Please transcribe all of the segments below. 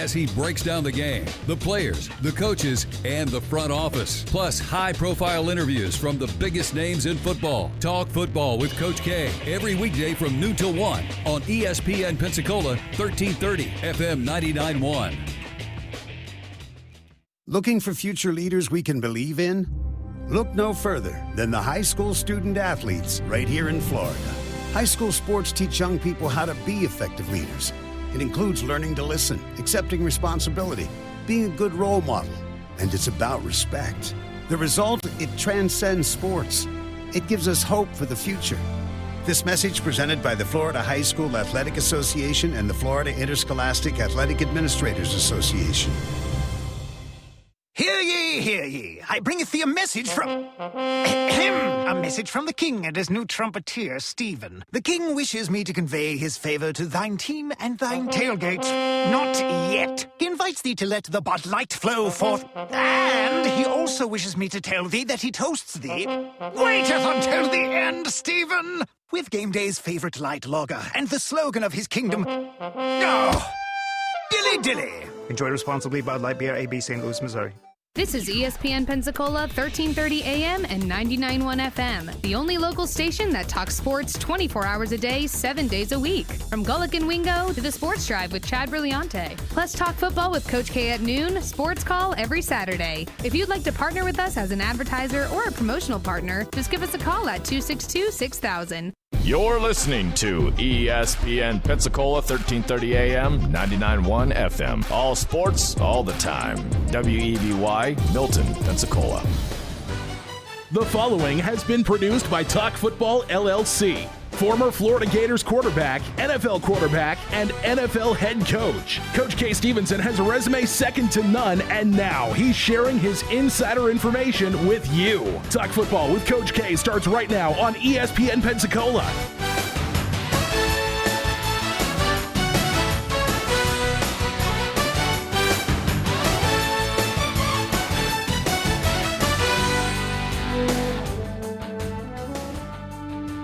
as he breaks down the game, the players, the coaches, and the front office. Plus, high-profile interviews from the biggest names in football. Talk Football with Coach K every weekday from noon till 1 on ESPN Pensacola 1330 FM 99.1. Looking for future leaders we can believe in? Look no further than the high school student athletes right here in Florida. High school sports teach young people how to be effective leaders. It includes learning to listen, accepting responsibility, being a good role model, and it's about respect. The result, it transcends sports. It gives us hope for the future. This message presented by the Florida High School Athletic Association and the Florida Interscholastic Athletic Administrators Association. Hear ye, hear ye. I bringeth thee a message from... a message from the king and his new trumpeter, Stephen. The king wishes me to convey his favor to thine team and thine tailgate. Not yet. He invites thee to let the Bud Light flow forth. And he also wishes me to tell thee that he toasts thee. Waiteth until the end, Stephen! With game day's favorite light lager and the slogan of his kingdom... Oh, dilly dilly. Enjoy responsibly. Bud Light Beer, AB, St. Louis, Missouri. This is ESPN Pensacola 1330 AM and 99.1 FM, the only local station that talks sports 24 hours a day, 7 days a week. From Gullick and Wingo to the Sports Drive with Chad Brillante. Plus talk football with Coach K at noon, sports call every Saturday. If you'd like to partner with us as an advertiser or a promotional partner, just give us a call at 262-6000. You're listening to ESPN Pensacola 1330 AM, 99.1 FM. All sports, all the time. WEBY, Milton, Pensacola. The following has been produced by Talk Football LLC. Former Florida Gators quarterback, NFL quarterback, and NFL head coach. Coach K. Stevenson has a resume second to none, and now he's sharing his insider information with you. Talk Football with Coach K starts right now on ESPN Pensacola.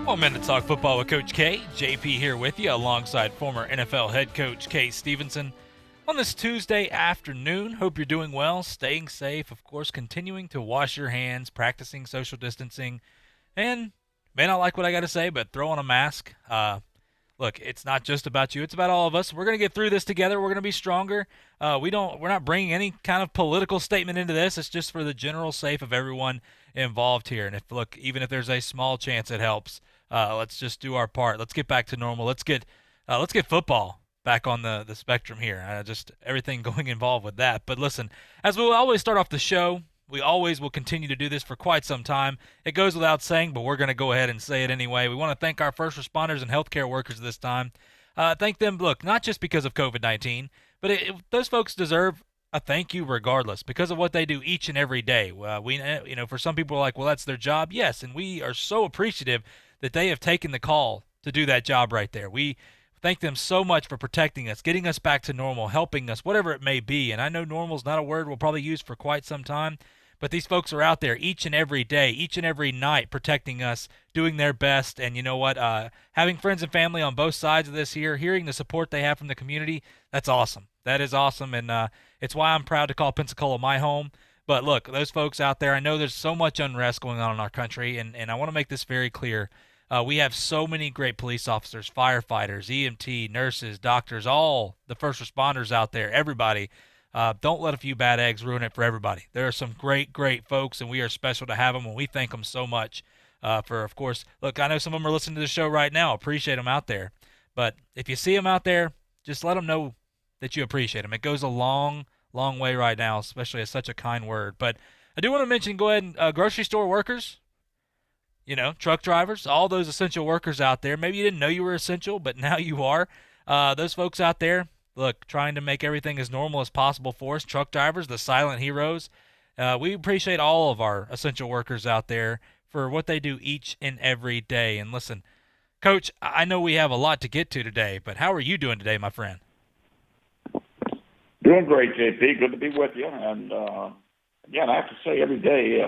Welcome to Talk Football with Coach K. JP here with you alongside former NFL head coach K. Stevenson on this Tuesday afternoon. Hope you're doing well, staying safe, of course, continuing to wash your hands, practicing social distancing, and may not like what I got to say, but throw on a mask. Look, it's not just about you, it's about all of us. We're going to get through this together. We're going to be stronger. We're not bringing any kind of political statement into this. It's just for the general safe of everyone involved here. And even if there's a small chance it helps, let's just do our part. Let's get back to normal. Let's get football back on the spectrum here. Just everything going involved with that. But listen, as we always start off the show, we always will continue to do this for quite some time. It goes without saying, but we're going to go ahead and say it anyway. We want to thank our first responders and healthcare workers this time. Thank them, look, not just because of COVID-19, but those folks deserve a thank you regardless because of what they do each and every day. For some people are like, well, that's their job. Yes, and we are so appreciative that they have taken the call to do that job right there. We thank them so much for protecting us, getting us back to normal, helping us, whatever it may be. And I know normal is not a word we'll probably use for quite some time, but these folks are out there each and every day, each and every night protecting us, doing their best. And you know what? Having friends and family on both sides of this here, hearing the support they have from the community, that's awesome. That is awesome, and it's why I'm proud to call Pensacola my home. But look, those folks out there, I know there's so much unrest going on in our country, and I want to make this very clear. We have so many great police officers, firefighters, EMT, nurses, doctors, all the first responders out there, everybody. Don't let a few bad eggs ruin it for everybody. There are some great, great folks, and we are special to have them, and we thank them so much for, of course, look, I know some of them are listening to the show right now. Appreciate them out there. But if you see them out there, just let them know that you appreciate them. It goes a long, long way right now, especially as such a kind word. But I do want to mention, go ahead, and grocery store workers, truck drivers, all those essential workers out there. Maybe you didn't know you were essential, but now you are. Those folks out there, look, trying to make everything as normal as possible for us. Truck drivers, the silent heroes. We appreciate all of our essential workers out there for what they do each and every day. And listen, Coach, I know we have a lot to get to today, but how are you doing today, my friend? Doing great, JP. Good to be with you. And, again, I have to say every day,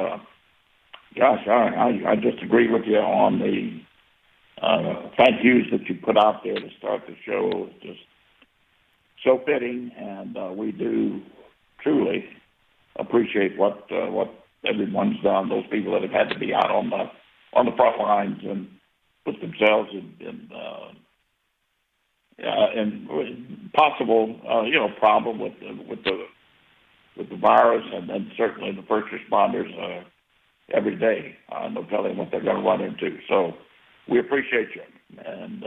gosh, I just agree with you on the thank yous that you put out there to start the show. Just so fitting, and we do truly appreciate what everyone's done. Those people that have had to be out on the front lines and put themselves in possible problem with the virus, and then certainly the first responders every day. No telling what they're going to run into. So we appreciate you, and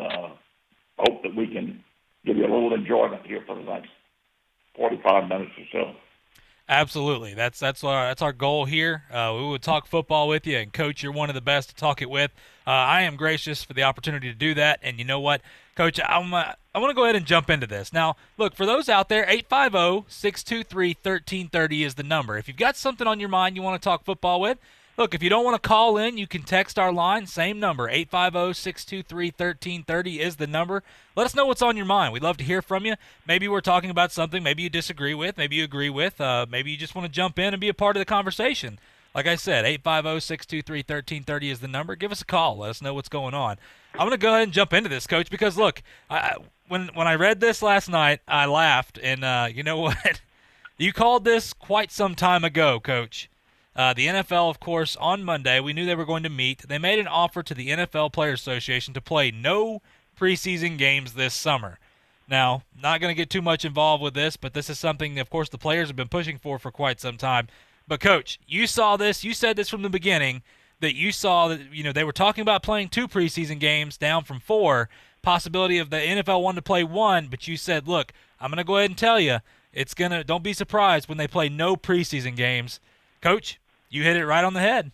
hope that we can give you a little enjoyment here for the next 45 minutes or so. Absolutely. That's our goal here. We would talk football with you, and Coach, you're one of the best to talk it with. I am gracious for the opportunity to do that, and you know what, Coach, I want to go ahead and jump into this. Now, look, for those out there, 850-623-1330 is the number. If you've got something on your mind you want to talk football with, look, if you don't want to call in, you can text our line, same number, 850-623-1330 is the number. Let us know what's on your mind. We'd love to hear from you. Maybe we're talking about something maybe you disagree with, maybe you agree with, maybe you just want to jump in and be a part of the conversation. Like I said, 850-623-1330 is the number. Give us a call. Let us know what's going on. I'm going to go ahead and jump into this, Coach, because, look, when I read this last night, I laughed, and you know what? You called this quite some time ago, Coach. The NFL, of course, on Monday, we knew they were going to meet. They made an offer to the NFL Players Association to play no preseason games this summer. Now, not going to get too much involved with this, but this is something, of course, the players have been pushing for quite some time. But, Coach, you saw this. You said this from the beginning, that you saw that, they were talking about playing 2 preseason games down from 4, possibility of the NFL wanting to play 1, but you said, look, I'm going to go ahead and tell you, don't be surprised when they play no preseason games. Coach, you hit it right on the head.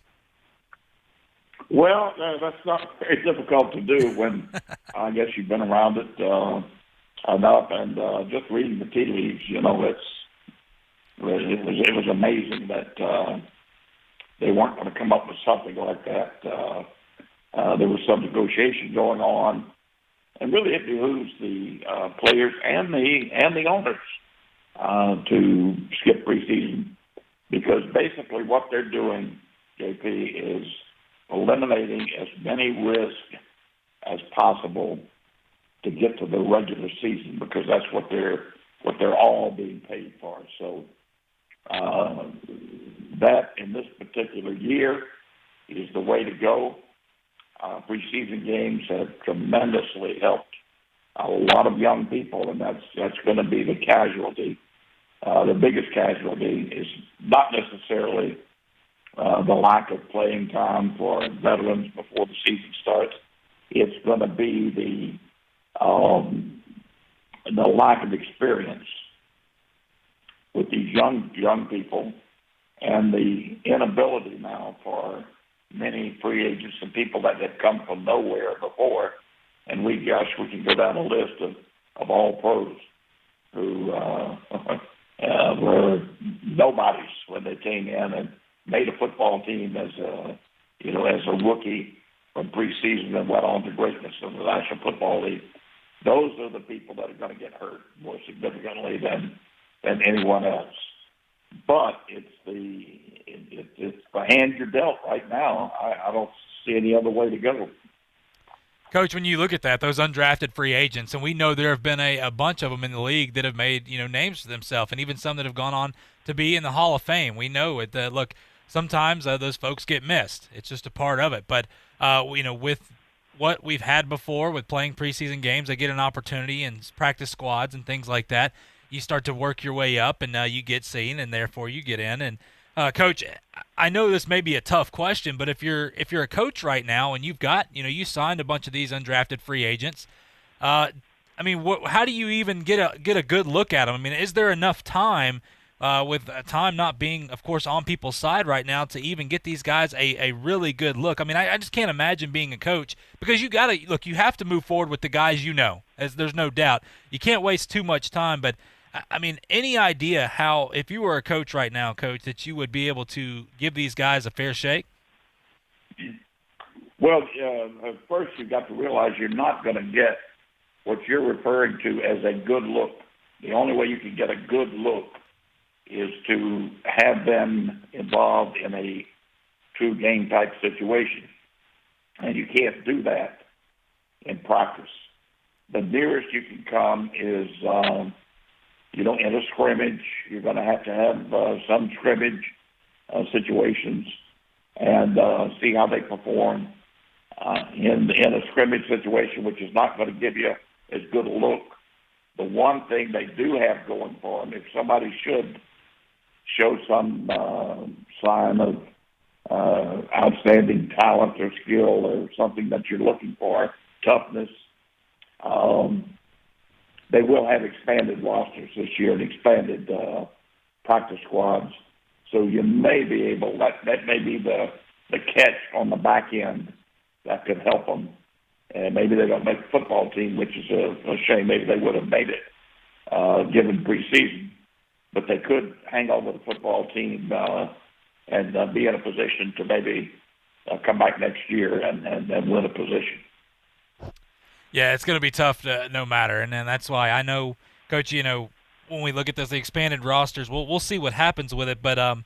Well, that's not very difficult to do when I guess you've been around it enough, and just reading the tea leaves, it was amazing that they weren't going to come up with something like that. There was some negotiation going on, and really it behooves the players and the owners to skip preseason, because basically what they're doing, JP, is eliminating as many risks as possible to get to the regular season, because that's what they're all being paid for. So that in this particular year is the way to go. Preseason games have tremendously helped a lot of young people, and that's going to be the casualty. The biggest casualty is not necessarily the lack of playing time for veterans before the season starts. It's going to be the lack of experience with these young people, and the inability now for many free agents and people that had come from nowhere before. And we can go down a list of all pros who were nobodies when they came in and made a football team as a rookie from preseason and went on to greatness in the National Football League. Those are the people that are going to get hurt more significantly than anyone else. But it's the hand you're dealt right now. I don't see any other way to go. Coach, when you look at that, those undrafted free agents, and we know there have been a bunch of them in the league that have made names for themselves, and even some that have gone on to be in the Hall of Fame. We know it. Look, sometimes those folks get missed. It's just a part of it. But with what we've had before with playing preseason games, they get an opportunity in practice squads and things like that. You start to work your way up, and you get seen, and therefore you get in. And Coach, I know this may be a tough question, but if you're a coach right now and you've got you signed a bunch of these undrafted free agents, how do you even get a good look at them? I mean, is there enough time with time not being, of course, on people's side right now to even get these guys a really good look? I mean, I just can't imagine being a coach, because you have to move forward with the guys as there's no doubt. You can't waste too much time, but I mean, any idea how, if you were a coach right now, Coach, that you would be able to give these guys a fair shake? Well, first you've got to realize you're not going to get what you're referring to as a good look. The only way you can get a good look is to have them involved in a true game type situation. And you can't do that in practice. The nearest you can come is in a scrimmage, you're going to have some scrimmage situations and see how they perform in a scrimmage situation, which is not going to give you as good a look. The one thing they do have going for them, if somebody should show some sign of outstanding talent or skill or something that you're looking for, toughness, they will have expanded rosters this year and expanded practice squads. So you may be able, that may be the catch on the back end that could help them. And maybe they don't make the football team, which is a shame. Maybe they would have made it given preseason. But they could hang on with the football team and be in a position to maybe come back next year and win a position. Yeah, it's going to be tough no matter. And then that's why I know, Coach, when we look at the expanded rosters, we'll see what happens with it. But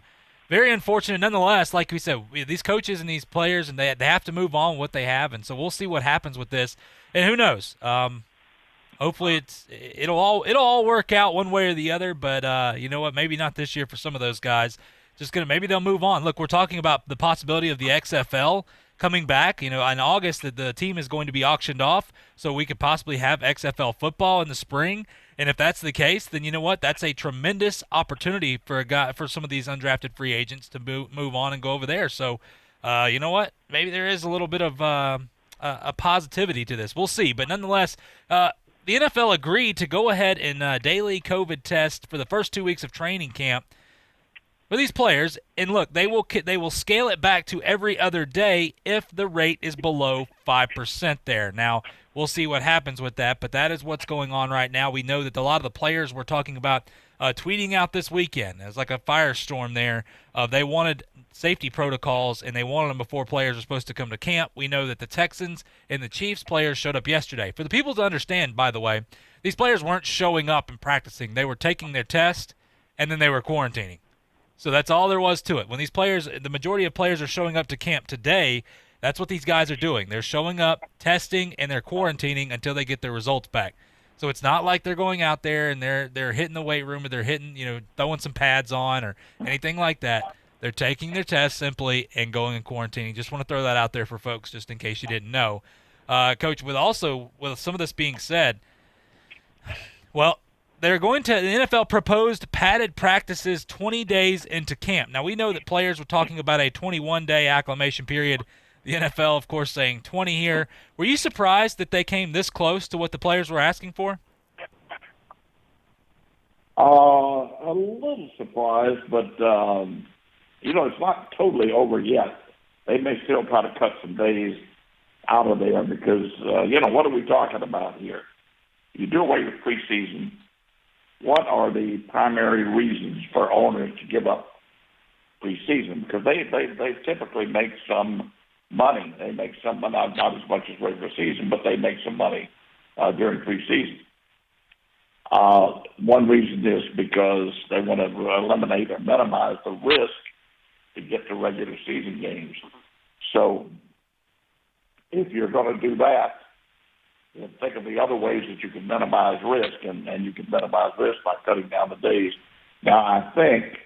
very unfortunate nonetheless. Like we said, these coaches and these players, and they have to move on with what they have. And so we'll see what happens with this. And who knows? Hopefully it'll all work out one way or the other. But you know what? Maybe not this year for some of those guys. Maybe they'll move on. Look, we're talking about the possibility of the XFL coming back. In August, the team is going to be auctioned off, so we could possibly have XFL football in the spring. And if that's the case, then you know what? That's a tremendous opportunity for some of these undrafted free agents to move on and go over there. So, you know what? Maybe there is a little bit of a positivity to this. We'll see. But nonetheless, the NFL agreed to go ahead and daily COVID test for the first 2 weeks of training camp for these players, and look, they will scale it back to every other day if the rate is below 5% there. Now, we'll see what happens with that, but that is what's going on right now. We know that a lot of the players we're talking about tweeting out this weekend. It was like a firestorm there. They wanted safety protocols, and they wanted them before players were supposed to come to camp. We know that the Texans and the Chiefs players showed up yesterday. For the people to understand, by the way, these players weren't showing up and practicing. They were taking their test, and then they were quarantining. So that's all there was to it. When these players, the majority of players are showing up to camp today, that's what these guys are doing. They're showing up, testing, and they're quarantining until they get their results back. So it's not like they're going out there and they're hitting the weight room or they're hitting, throwing some pads on or anything like that. They're taking their test simply and going and quarantining. Just want to throw that out there for folks just in case you didn't know. Coach, with some of this being said, well, the NFL proposed padded practices 20 days into camp. Now, we know that players were talking about a 21-day acclimation period. The NFL, of course, saying 20 here. Were you surprised that they came this close to what the players were asking for? A little surprised, but, it's not totally over yet. They may still try to cut some days out of there because, what are we talking about here? You do away with preseason. What are the primary reasons for owners to give up preseason? Because they typically make some money. They make some money, not as much as regular season, but they make some money during preseason. One reason is because they want to eliminate or minimize the risk to get to regular season games. So if you're going to do that, think of the other ways that you can minimize risk, and you can minimize risk by cutting down the days. Now, I think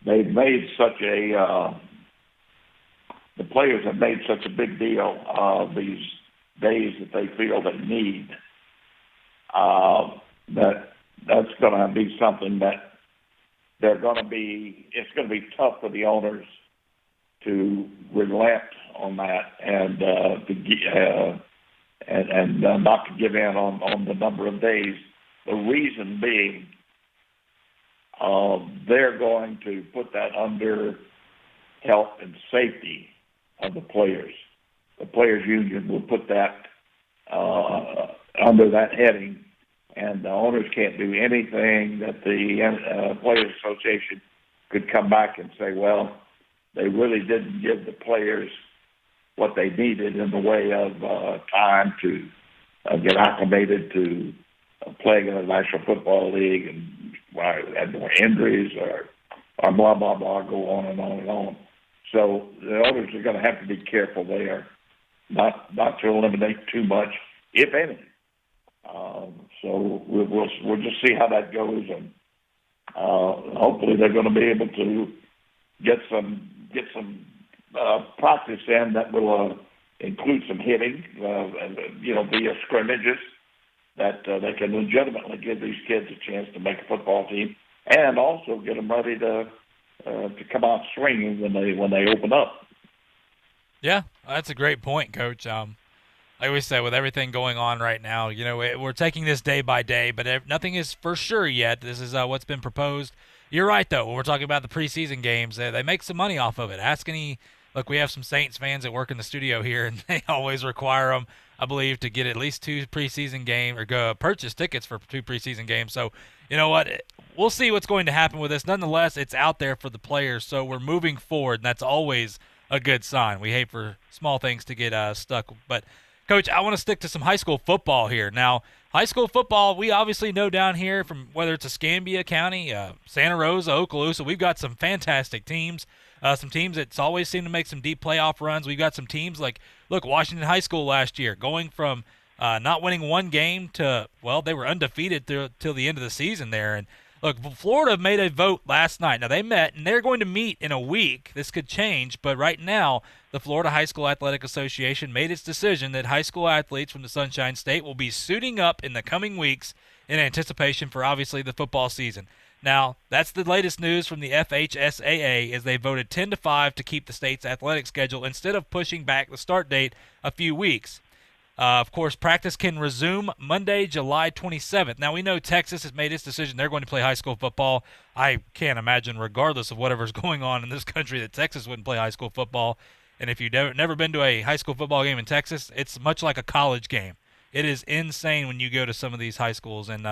they've made the players have made such a big deal of these days that they feel they need, that's going to be something that it's going to be tough for the owners to relent on that and not to give in on the number of days. The reason being, they're going to put that under health and safety of the players. The players' union will put that under that heading, and the owners can't do anything that the Players Association could come back and say, well, they really didn't give the players what they needed in the way of time to get acclimated to playing in the National Football League, and had more injuries or blah, blah, blah, go on and on and on. So the owners are going to have to be careful there, not to eliminate too much, if any, So we'll just see how that goes, and hopefully they're going to be able to get some practice in that will include some hitting, via scrimmages that they can legitimately give these kids a chance to make a football team, and also get them ready to come out swinging when they open up. Yeah, that's a great point, Coach. Like we said, with everything going on right now, we're taking this day by day, but nothing is for sure yet. This is what's been proposed. You're right, though. When we're talking about the preseason games, they make some money off of it. Look, we have some Saints fans that work in the studio here, and they always require them, I believe, to get at least 2 preseason games or go purchase tickets for 2 preseason games. So, you know what? We'll see what's going to happen with this. Nonetheless, it's out there for the players, so we're moving forward, and that's always a good sign. We hate for small things to get stuck, but Coach, I want to stick to some high school football here. Now, high school football, we obviously know down here from whether it's Escambia County, Santa Rosa, Okaloosa, we've got some fantastic teams, some teams that always seem to make some deep playoff runs. We've got some teams like, look, Washington High School last year, going from not winning one game to, well, they were undefeated till the end of the season there. And look, Florida made a vote last night. Now, they met, and they're going to meet in a week. This could change, but right now, the Florida High School Athletic Association made its decision that high school athletes from the Sunshine State will be suiting up in the coming weeks in anticipation for, obviously, the football season. Now, that's the latest news from the FHSAA, as they voted 10-5 to keep the state's athletic schedule instead of pushing back the start date a few weeks. Of course, practice can resume Monday, July 27th. Now, we know Texas has made its decision. They're going to play high school football. I can't imagine, regardless of whatever's going on in this country, that Texas wouldn't play high school football. And if you've never been to a high school football game in Texas, it's much like a college game. It is insane when you go to some of these high schools, and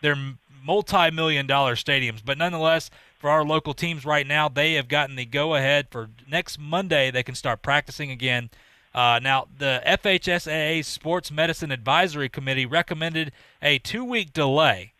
they're multi-million-dollar stadiums. But nonetheless, for our local teams right now, they have gotten the go-ahead for next Monday. They can start practicing again. Now, the FHSAA Sports Medicine Advisory Committee recommended a 2-week delay,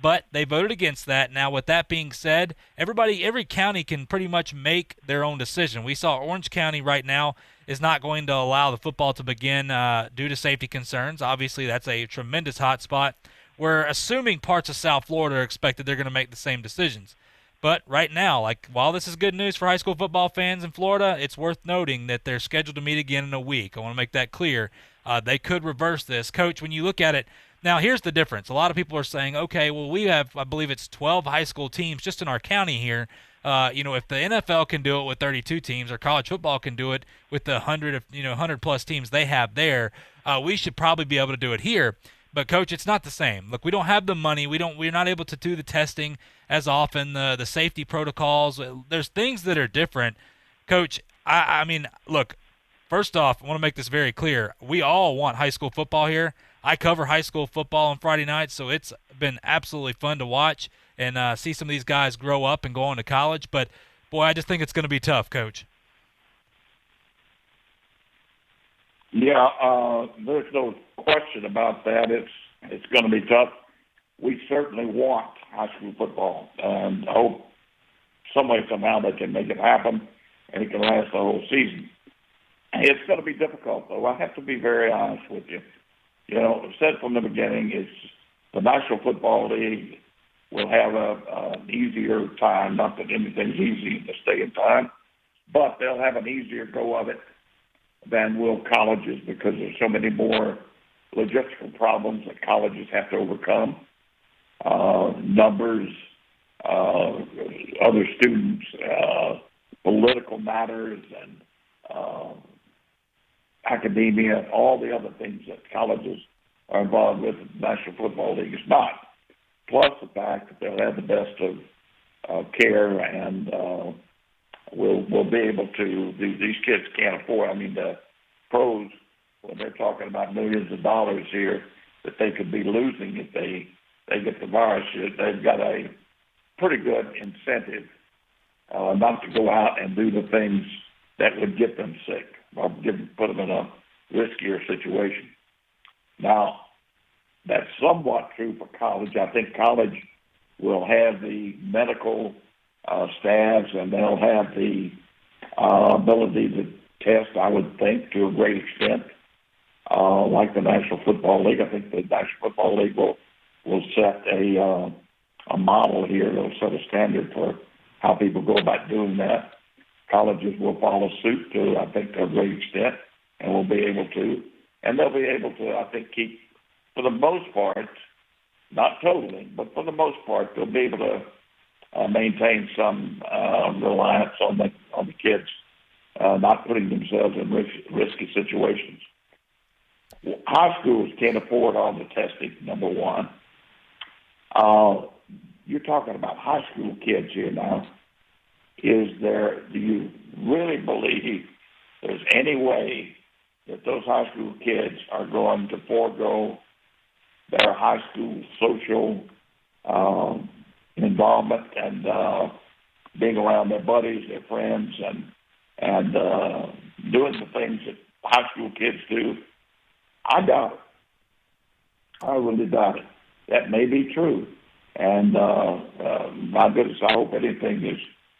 but they voted against that. Now, with that being said, every county can pretty much make their own decision. We saw Orange County right now is not going to allow the football to begin due to safety concerns. Obviously, that's a tremendous hot spot. We're assuming parts of South Florida are expected they're going to make the same decisions. But right now, while this is good news for high school football fans in Florida, it's worth noting that they're scheduled to meet again in a week. I want to make that clear. They could reverse this. Coach, when you look at it, now here's the difference. A lot of people are saying, okay, well, we have, I believe it's 12 high school teams just in our county here. If the NFL can do it with 32 teams, or college football can do it with the 100+ teams they have there, we should probably be able to do it here. But, Coach, it's not the same. Look, we don't have the money. We're not able to do the testing as often, the safety protocols. There's things that are different. Coach, I mean, look, first off, I want to make this very clear. We all want high school football here. I cover high school football on Friday nights, so it's been absolutely fun to watch and see some of these guys grow up and go on to college. But, boy, I just think it's going to be tough, Coach. Yeah, there's no question about that. It's going to be tough. We certainly want high school football, and I hope some way, somehow, they can make it happen, and it can last the whole season. It's going to be difficult, though. I have to be very honest with you. I've said from the beginning, it's the National Football League will have an easier time. Not that anything's easy in this day and time, but they'll have an easier go of it than will colleges, because there's so many more logistical problems that colleges have to overcome. Numbers, other students, political matters, and academia, all the other things that colleges are involved with. The National Football League is not. Plus the fact that they'll have the best of care, and we'll be able to. These kids can't afford. I mean, the pros, when they're talking about millions of dollars here that they could be losing if they get the virus, they've got a pretty good incentive not to go out and do the things that would get them sick or put them in a riskier situation. Now, that's somewhat true for college. I think college will have the medical staffs, and they'll have the ability to test, I would think, to a great extent. like the National Football League. I think the National Football League will set a model here. It'll set a standard for how people go about doing that. Colleges will follow suit to, I think, to a great extent, and will be able to. And they'll be able to, I think, keep, for the most part, not totally, but for the most part, they'll be able to maintain some reliance on the kids not putting themselves in risky situations. High schools can't afford all the testing, number one. You're talking about high school kids here now. Do you really believe there's any way that those high school kids are going to forego their high school social involvement and being around their buddies, their friends, and doing the things that high school kids do? I doubt it. I really doubt it. That may be true. And my goodness, I hope anything is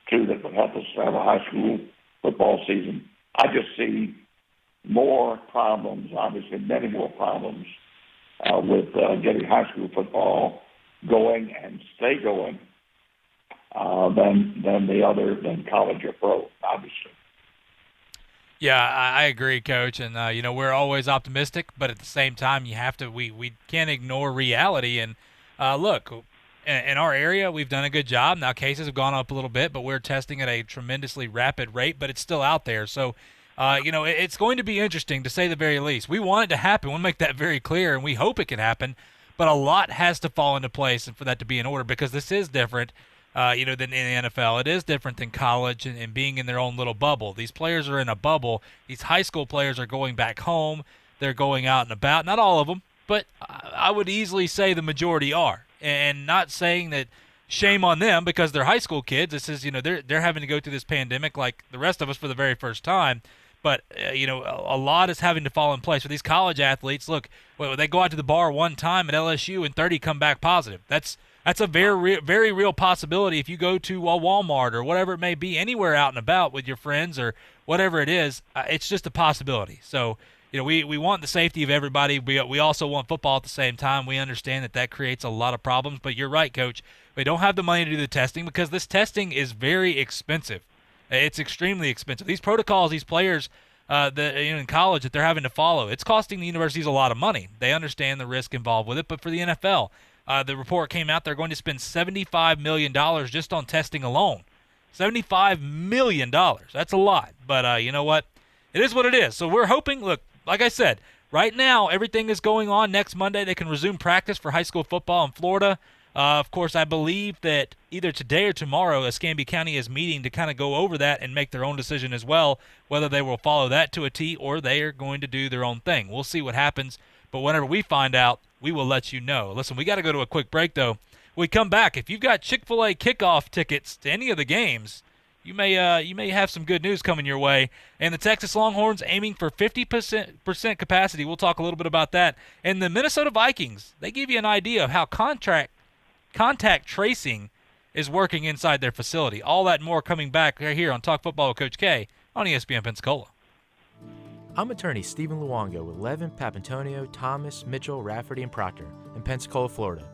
true that would help us have a high school football season. I just see more problems, obviously many more problems, with getting high school football going and stay going than college or pro, obviously. Yeah, I agree, Coach. And, we're always optimistic, but at the same time, we can't ignore reality. And, look, in our area, we've done a good job. Now, cases have gone up a little bit, but we're testing at a tremendously rapid rate, but it's still out there. So, it's going to be interesting, to say the very least. We want it to happen. We'll make that very clear, and we hope it can happen. But a lot has to fall into place for that to be in order, because this is different, than in the NFL. It is different than college and being in their own little bubble. These players are in a bubble. These high school players are going back home. They're going out and about. Not all of them, but I would easily say the majority are. And not saying that shame on them because they're high school kids. This is, they're having to go through this pandemic like the rest of us for the very first time. But, a lot is having to fall in place. For these college athletes, look, they go out to the bar one time at LSU and 30 come back positive. That's a very, very real possibility if you go to a Walmart or whatever it may be, anywhere out and about with your friends or whatever it is. It's just a possibility. So, we want the safety of everybody. We also want football at the same time. We understand that creates a lot of problems. But you're right, Coach. We don't have the money to do the testing because this testing is very expensive. It's extremely expensive. These protocols, these players in college that they're having to follow, it's costing the universities a lot of money. They understand the risk involved with it. But for the NFL, the report came out they're going to spend $75 million just on testing alone. $75 million. That's a lot. But you know what? It is what it is. So we're hoping, look, like I said, right now everything is going on. Next Monday they can resume practice for high school football in Florida. Of course, I believe that either today or tomorrow, Escambia County is meeting to kind of go over that and make their own decision as well, whether they will follow that to a T or they are going to do their own thing. We'll see what happens, but whenever we find out, we will let you know. Listen, we got to go to a quick break, though. When we come back, if you've got Chick-fil-A kickoff tickets to any of the games, you may have some good news coming your way. And the Texas Longhorns aiming for 50% capacity. We'll talk a little bit about that. And the Minnesota Vikings, they give you an idea of how contact tracing is working inside their facility. All that and more coming back right here on Talk Football with Coach K on ESPN Pensacola. I'm attorney Stephen Luongo with Levin, Papantonio, Thomas, Mitchell, Rafferty, and Proctor in Pensacola, Florida.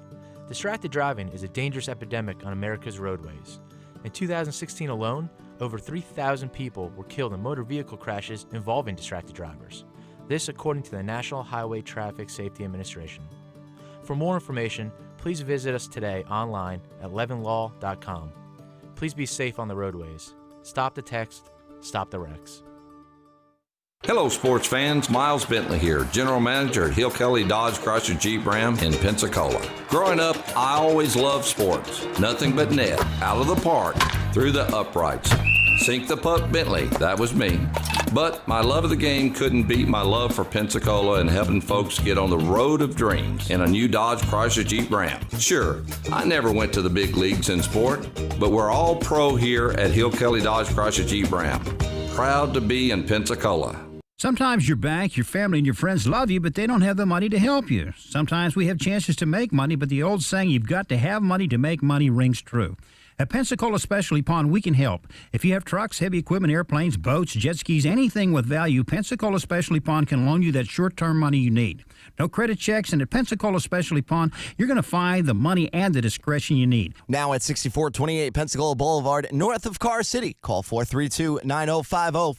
Distracted driving is a dangerous epidemic on America's roadways. In 2016 alone, over 3,000 people were killed in motor vehicle crashes involving distracted drivers. This according to the National Highway Traffic Safety Administration. For more information, please visit us today online at levinlaw.com. Please be safe on the roadways. Stop the text, stop the wrecks. Hello, sports fans. Miles Bentley here, General Manager at Hill Kelly Dodge Chrysler Jeep Ram in Pensacola. Growing up, I always loved sports. Nothing but net, out of the park, through the uprights. Sink the puck Bentley, that was me. But my love of the game couldn't beat my love for Pensacola and helping folks get on the road of dreams in a new Dodge Chrysler Jeep Ram. Sure, I never went to the big leagues in sport, but we're all pro here at Hill Kelly Dodge Chrysler Jeep Ram. Proud to be in Pensacola. Sometimes your bank, your family, and your friends love you, but they don't have the money to help you. Sometimes we have chances to make money, but the old saying, you've got to have money to make money, rings true. At Pensacola Specialty Pond, we can help. If you have trucks, heavy equipment, airplanes, boats, jet skis, anything with value, Pensacola Specialty Pond can loan you that short-term money you need. No credit checks, and at Pensacola Specialty Pond, you're going to find the money and the discretion you need. Now at 6428 Pensacola Boulevard, north of Car City. Call 432-9050,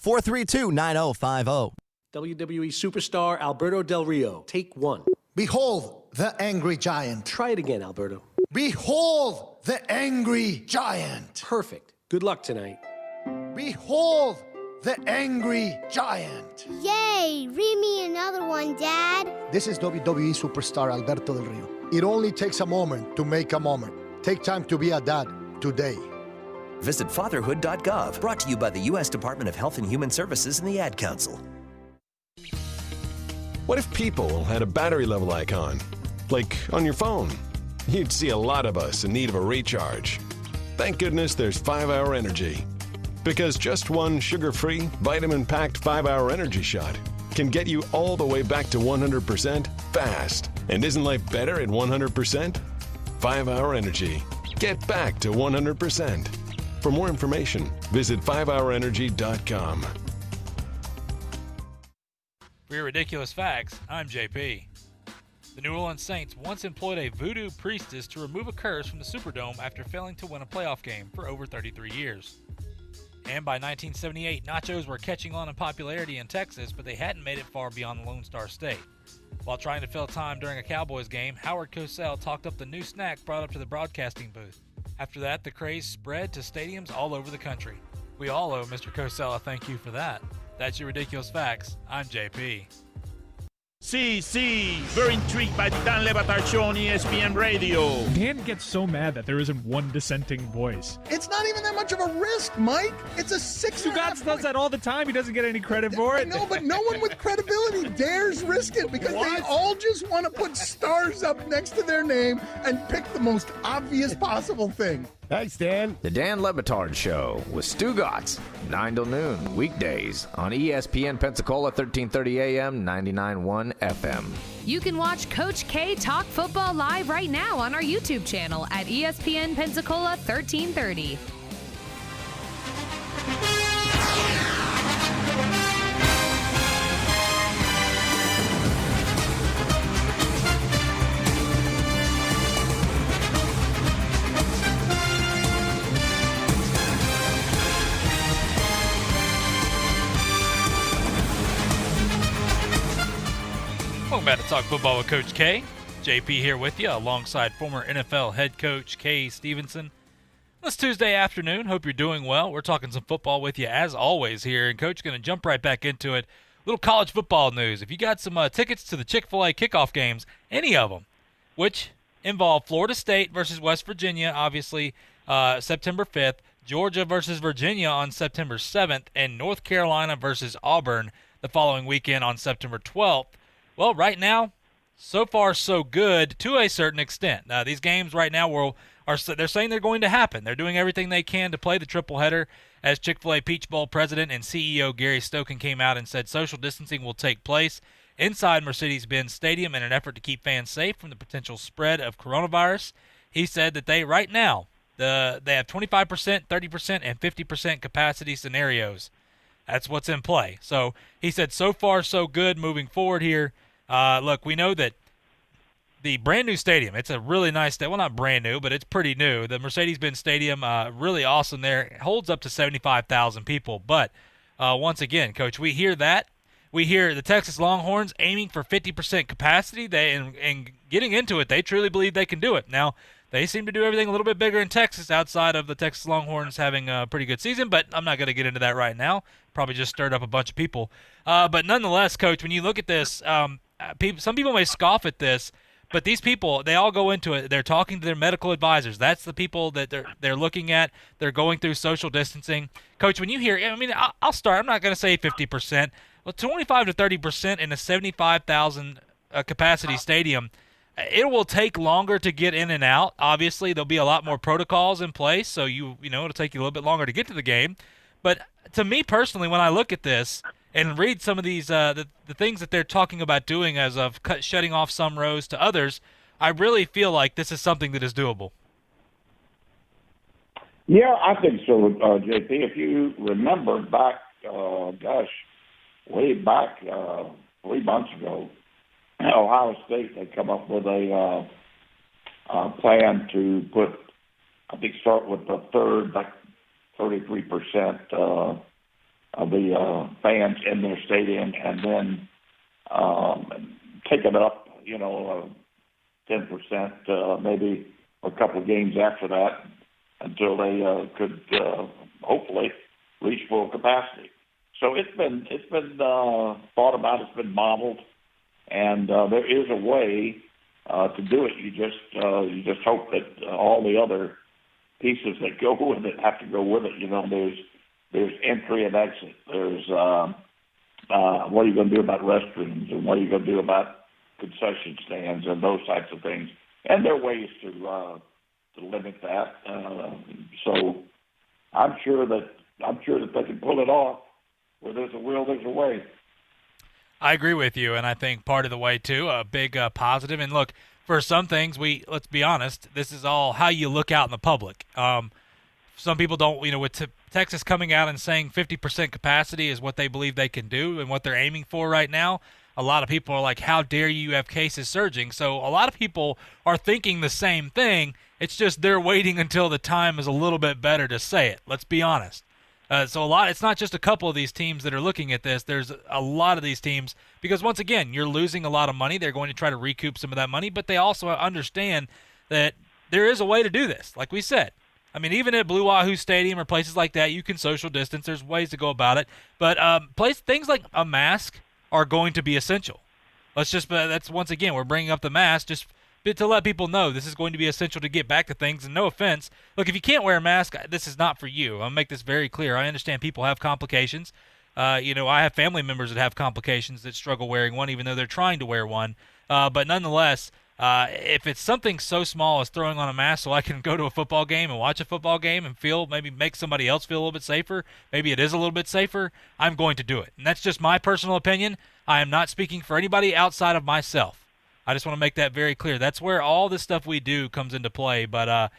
432-9050. WWE superstar Alberto Del Rio, take one. Behold the angry giant. Try it again, Alberto. Behold the angry giant. Perfect. Good luck tonight. Behold the angry giant. Yay! Read me another one, Dad. This is WWE superstar Alberto Del Rio. It only takes a moment to make a moment. Take time to be a dad today. Visit fatherhood.gov. Brought to you by the U.S. Department of Health and Human Services and the Ad Council. What if people had a battery level icon? Like on your phone? You'd see a lot of us in need of a recharge. Thank goodness there's 5-Hour Energy. Because just one sugar-free, vitamin-packed 5-Hour Energy shot can get you all the way back to 100% fast. And isn't life better at 100%? 5-Hour Energy. Get back to 100%. For more information, visit 5hourenergy.com. For your ridiculous facts, I'm JP. The New Orleans Saints once employed a voodoo priestess to remove a curse from the Superdome after failing to win a playoff game for over 33 years. And by 1978, nachos were catching on in popularity in Texas, but they hadn't made it far beyond the Lone Star State. While trying to fill time during a Cowboys game, Howard Cosell talked up the new snack brought up to the broadcasting booth. After that, the craze spread to stadiums all over the country. We all owe Mr. Cosell a thank you for that. That's your ridiculous facts. I'm JP. Sí, very intrigued by the Dan Le Batard Show on ESPN Radio. Dan gets so mad that there isn't one dissenting voice. It's not even that much of a risk, Mike. It's a 6.5. does that all the time. He doesn't get any credit for it. No, but no one with credibility dares risk it because they all just want to put stars up next to their name and pick the most obvious possible thing. Thanks, Dan. The Dan Le Batard Show with Stu Gatz, 9 till noon, weekdays on ESPN Pensacola, 1330 AM, 99.1 FM. You can watch Coach K talk football live right now on our YouTube channel at ESPN Pensacola 1330. Welcome back to Talk Football with Coach K. JP here with you alongside former NFL head coach K. Stevenson. This Tuesday afternoon, hope you're doing well. We're talking some football with you as always here, and Coach going to jump right back into it. Little college football news. If you got some tickets to the Chick-fil-A kickoff games, any of them, which involve Florida State versus West Virginia, obviously September 5th, Georgia versus Virginia on September 7th, and North Carolina versus Auburn the following weekend on September 12th. Well, right now, so far so good to a certain extent. Now, these games right now they're saying they're going to happen. They're doing everything they can to play the triple header. As Chick-fil-A Peach Bowl president and CEO Gary Stokan came out and said social distancing will take place inside Mercedes-Benz Stadium in an effort to keep fans safe from the potential spread of coronavirus. He said that they right now they have 25%, 30%, and 50% capacity scenarios. That's what's in play. So he said so far so good moving forward here. Look, we know that the brand new stadium, it's a really nice stadium. Well, not brand new, but it's pretty new. The Mercedes-Benz Stadium, really awesome there. It holds up to 75,000 people. But once again, Coach, we hear that. We hear the Texas Longhorns aiming for 50% capacity. And getting into it, they truly believe they can do it. Now, they seem to do everything a little bit bigger in Texas outside of the Texas Longhorns having a pretty good season, but I'm not going to get into that right now. Probably just stirred up a bunch of people. But nonetheless, Coach, when you look at this, some people may scoff at this, but these people, they all go into it. They're talking to their medical advisors. That's the people that they're looking at. They're going through social distancing. Coach, when you hear, I mean, I'll start. I'm not going to say 50%. Well, 25 to 30% in a 75,000 capacity stadium. It will take longer to get in and out. Obviously, there'll be a lot more protocols in place, so you know it'll take you a little bit longer to get to the game. But to me personally, when I look at this and read some of these the things that they're talking about doing as of shutting off some rows to others, I really feel like this is something that is doable. Yeah, I think so, JP. If you remember back, way back 3 months ago, Ohio State had come up with a plan to put, I think, start with the third, like 33% of the fans in their stadium, and then take it up, 10%, maybe a couple of games after that, until they could hopefully reach full capacity. So it's been thought about, it's been modeled, and there is a way to do it. You just hope that all the other pieces that go with it have to go with it. There's entry and exit. There's what are you going to do about restrooms, and what are you going to do about concession stands and those types of things. And there are ways to limit that. So I'm sure that they can pull it off. Where there's a will, there's a way. I agree with you, and I think part of the way too, a big positive. And look, for some things, let's be honest, this is all how you look out in the public. Some people don't, with Texas coming out and saying 50% capacity is what they believe they can do and what they're aiming for right now. A lot of people are like, how dare you have cases surging? So a lot of people are thinking the same thing. It's just they're waiting until the time is a little bit better to say it. Let's be honest. So it's not just a couple of these teams that are looking at this. There's a lot of these teams because, once again, you're losing a lot of money. They're going to try to recoup some of that money, but they also understand that there is a way to do this. Like we said, I mean, even at Blue Wahoo Stadium or places like that, you can social distance. There's ways to go about it. But things like a mask are going to be essential. That's once again, we're bringing up the mask just to let people know this is going to be essential to get back to things. And no offense, look, if you can't wear a mask, this is not for you. I'll make this very clear. I understand people have complications. I have family members that have complications that struggle wearing one, even though they're trying to wear one. But nonetheless, if it's something so small as throwing on a mask so I can go to a football game and watch a football game and maybe make somebody else feel a little bit safer, maybe it is a little bit safer, I'm going to do it. And that's just my personal opinion. I am not speaking for anybody outside of myself. I just want to make that very clear. That's where all this stuff we do comes into play. But,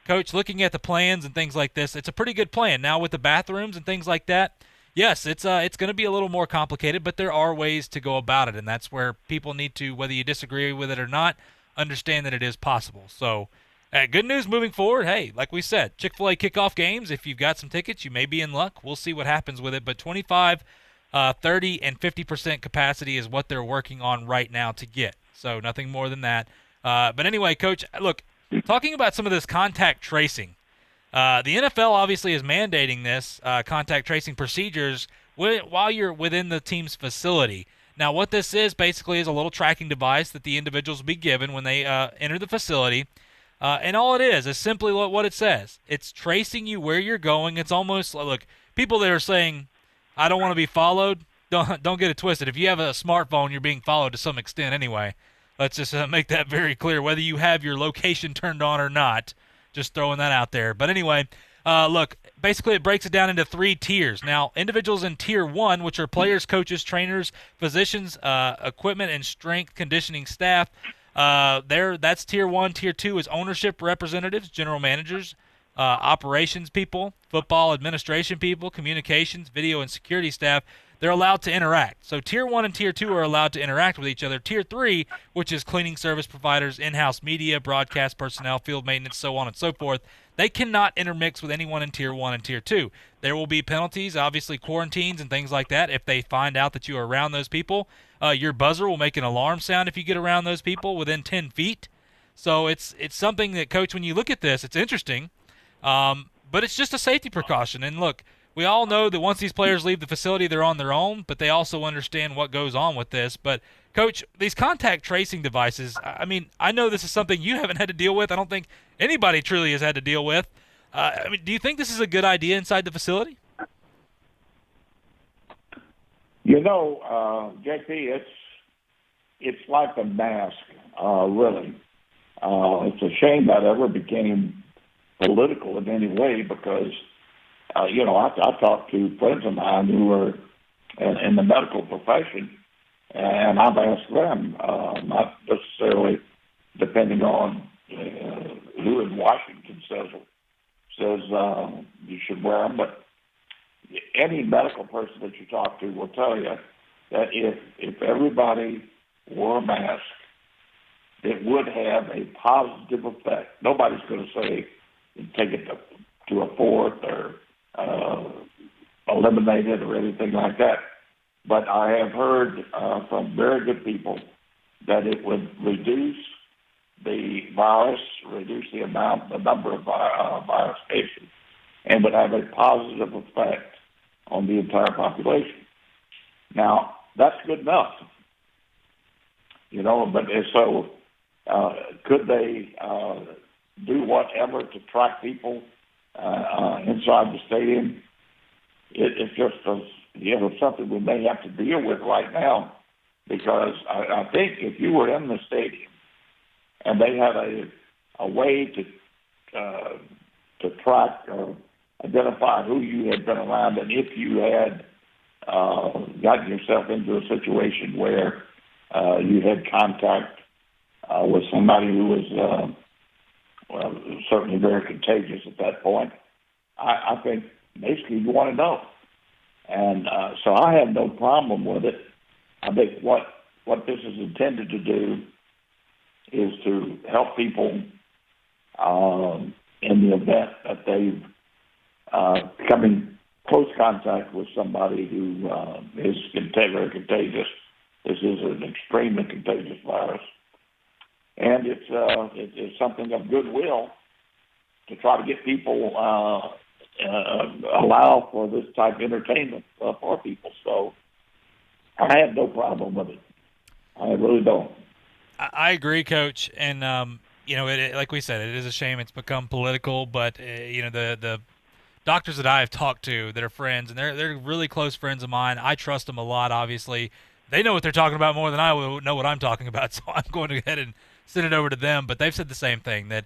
Coach, looking at the plans and things like this, it's a pretty good plan. Now with the bathrooms and things like that, yes, it's going to be a little more complicated, but there are ways to go about it, and that's where people need to, whether you disagree with it or not, understand that it is possible. So good news moving forward. Hey, like we said, Chick-fil-A kickoff games, if you've got some tickets, you may be in luck. We'll see what happens with it, but 25, 30, and 50% capacity is what they're working on right now to get. So nothing more than that. But anyway, Coach, look, talking about some of this contact tracing, the NFL obviously is mandating this contact tracing procedures while you're within the team's facility. Now, what this is basically is a little tracking device that the individuals will be given when they enter the facility. And all it is simply what it says. It's tracing you where you're going. It's almost, look, people that are saying, I don't want to be followed, don't get it twisted. If you have a smartphone, you're being followed to some extent anyway. Let's just make that very clear, whether you have your location turned on or not. Just throwing that out there. But anyway, look, basically it breaks it down into 3 tiers. Now, individuals in Tier 1, which are players, coaches, trainers, physicians, equipment, and strength conditioning staff, that's Tier 1. Tier 2 is ownership representatives, general managers, operations people, football administration people, communications, video, and security staff. They're allowed to interact. So Tier 1 and Tier 2 are allowed to interact with each other. Tier 3, which is cleaning service providers, in-house media, broadcast personnel, field maintenance, so on and so forth, they cannot intermix with anyone in Tier 1 and Tier 2. There will be penalties, obviously quarantines and things like that if they find out that you are around those people. Your buzzer will make an alarm sound if you get around those people within 10 feet. So it's something that, Coach, when you look at this, it's interesting, but it's just a safety precaution. And look, we all know that once these players leave the facility, they're on their own, but they also understand what goes on with this. But, Coach, these contact tracing devices, I mean, I know this is something you haven't had to deal with. I don't think anybody truly has had to deal with. Do you think this is a good idea inside the facility? JP, it's like a mask, really. It's a shame that ever became political in any way because I talked to friends of mine who were in the medical profession, and I've asked them, not necessarily depending on who in Washington says says you should wear them, but any medical person that you talk to will tell you that if everybody wore a mask, it would have a positive effect. Nobody's going to say take it to a fourth or eliminate it or anything like that. But I have heard from very good people that it would reduce the virus, reduce the number of virus cases, and would have a positive effect on the entire population. Now, that's good enough, but so could they do whatever to track people inside the stadium? It's just something we may have to deal with right now, because I think if you were in the stadium and they had a way to track or identify who you had been around, and if you had gotten yourself into a situation where you had contact with somebody who was certainly very contagious at that point, I think basically you want to know. And so I have no problem with it. I think what this is intended to do is to help people in the event that they've come in close contact with somebody who is very contagious. This is an extremely contagious virus. And it's something of goodwill to try to get people allow for this type of entertainment for people. So I have no problem with it. I really don't. I agree, Coach. And, like we said, it is a shame it's become political. But, the doctors that I have talked to that are friends, and they're really close friends of mine, I trust them a lot, obviously. They know what they're talking about more than I know what I'm talking about, so I'm going to go ahead and send it over to them. But they've said the same thing, that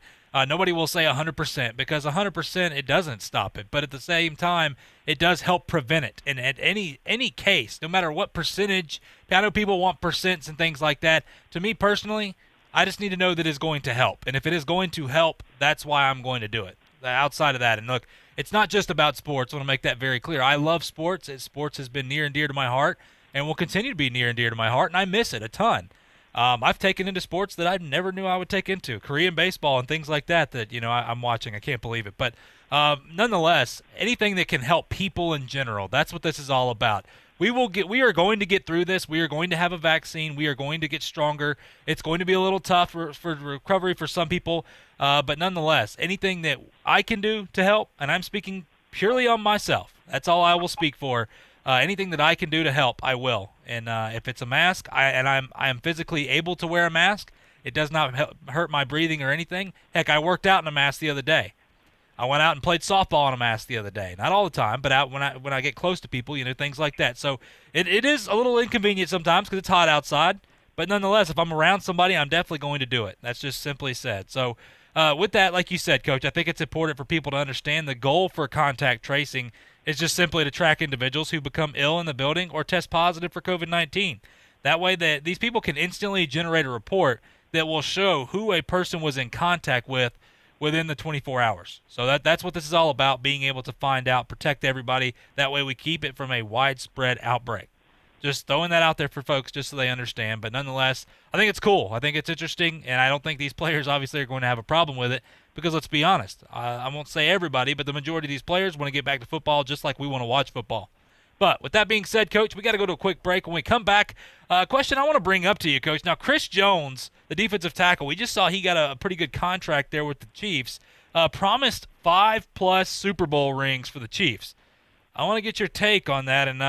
nobody will say 100%, because 100% it doesn't stop it. But at the same time, it does help prevent it. And at any case, no matter what percentage, I know people want percents and things like that. To me personally, I just need to know that it's going to help. And if it is going to help, that's why I'm going to do it. Outside of that, and look, it's not just about sports. I want to make that very clear. I love sports. Sports has been near and dear to my heart and will continue to be near and dear to my heart, and I miss it a ton. I've taken into sports that I never knew I would take into, Korean baseball and things like that I'm watching. I can't believe it. But nonetheless, anything that can help people in general, that's what this is all about. We are going to get through this. We are going to have a vaccine. We are going to get stronger. It's going to be a little tough for recovery for some people. But nonetheless, anything that I can do to help, and I'm speaking purely on myself, that's all I will speak for. Anything that I can do to help, I will. And if it's a mask, I am physically able to wear a mask, it does not hurt my breathing or anything. Heck, I worked out in a mask the other day. I went out and played softball in a mask the other day. Not all the time, but out when I get close to people, things like that. So it is a little inconvenient sometimes because it's hot outside. But nonetheless, if I'm around somebody, I'm definitely going to do it. That's just simply said. So with that, like you said, Coach, I think it's important for people to understand the goal for contact tracing is just simply to track individuals who become ill in the building or test positive for COVID-19. That way that these people can instantly generate a report that will show who a person was in contact with within the 24 hours. So that's what this is all about, being able to find out, protect everybody. That way we keep it from a widespread outbreak. Just throwing that out there for folks just so they understand. But nonetheless, I think it's cool. I think it's interesting, and I don't think these players obviously are going to have a problem with it because let's be honest. I won't say everybody, but the majority of these players want to get back to football just like we want to watch football. But with that being said, Coach, we got to go to a quick break. When we come back, a question I want to bring up to you, Coach. Now, Chris Jones, the defensive tackle, we just saw he got a pretty good contract there with the Chiefs, promised 5+ Super Bowl rings for the Chiefs. I want to get your take on that, and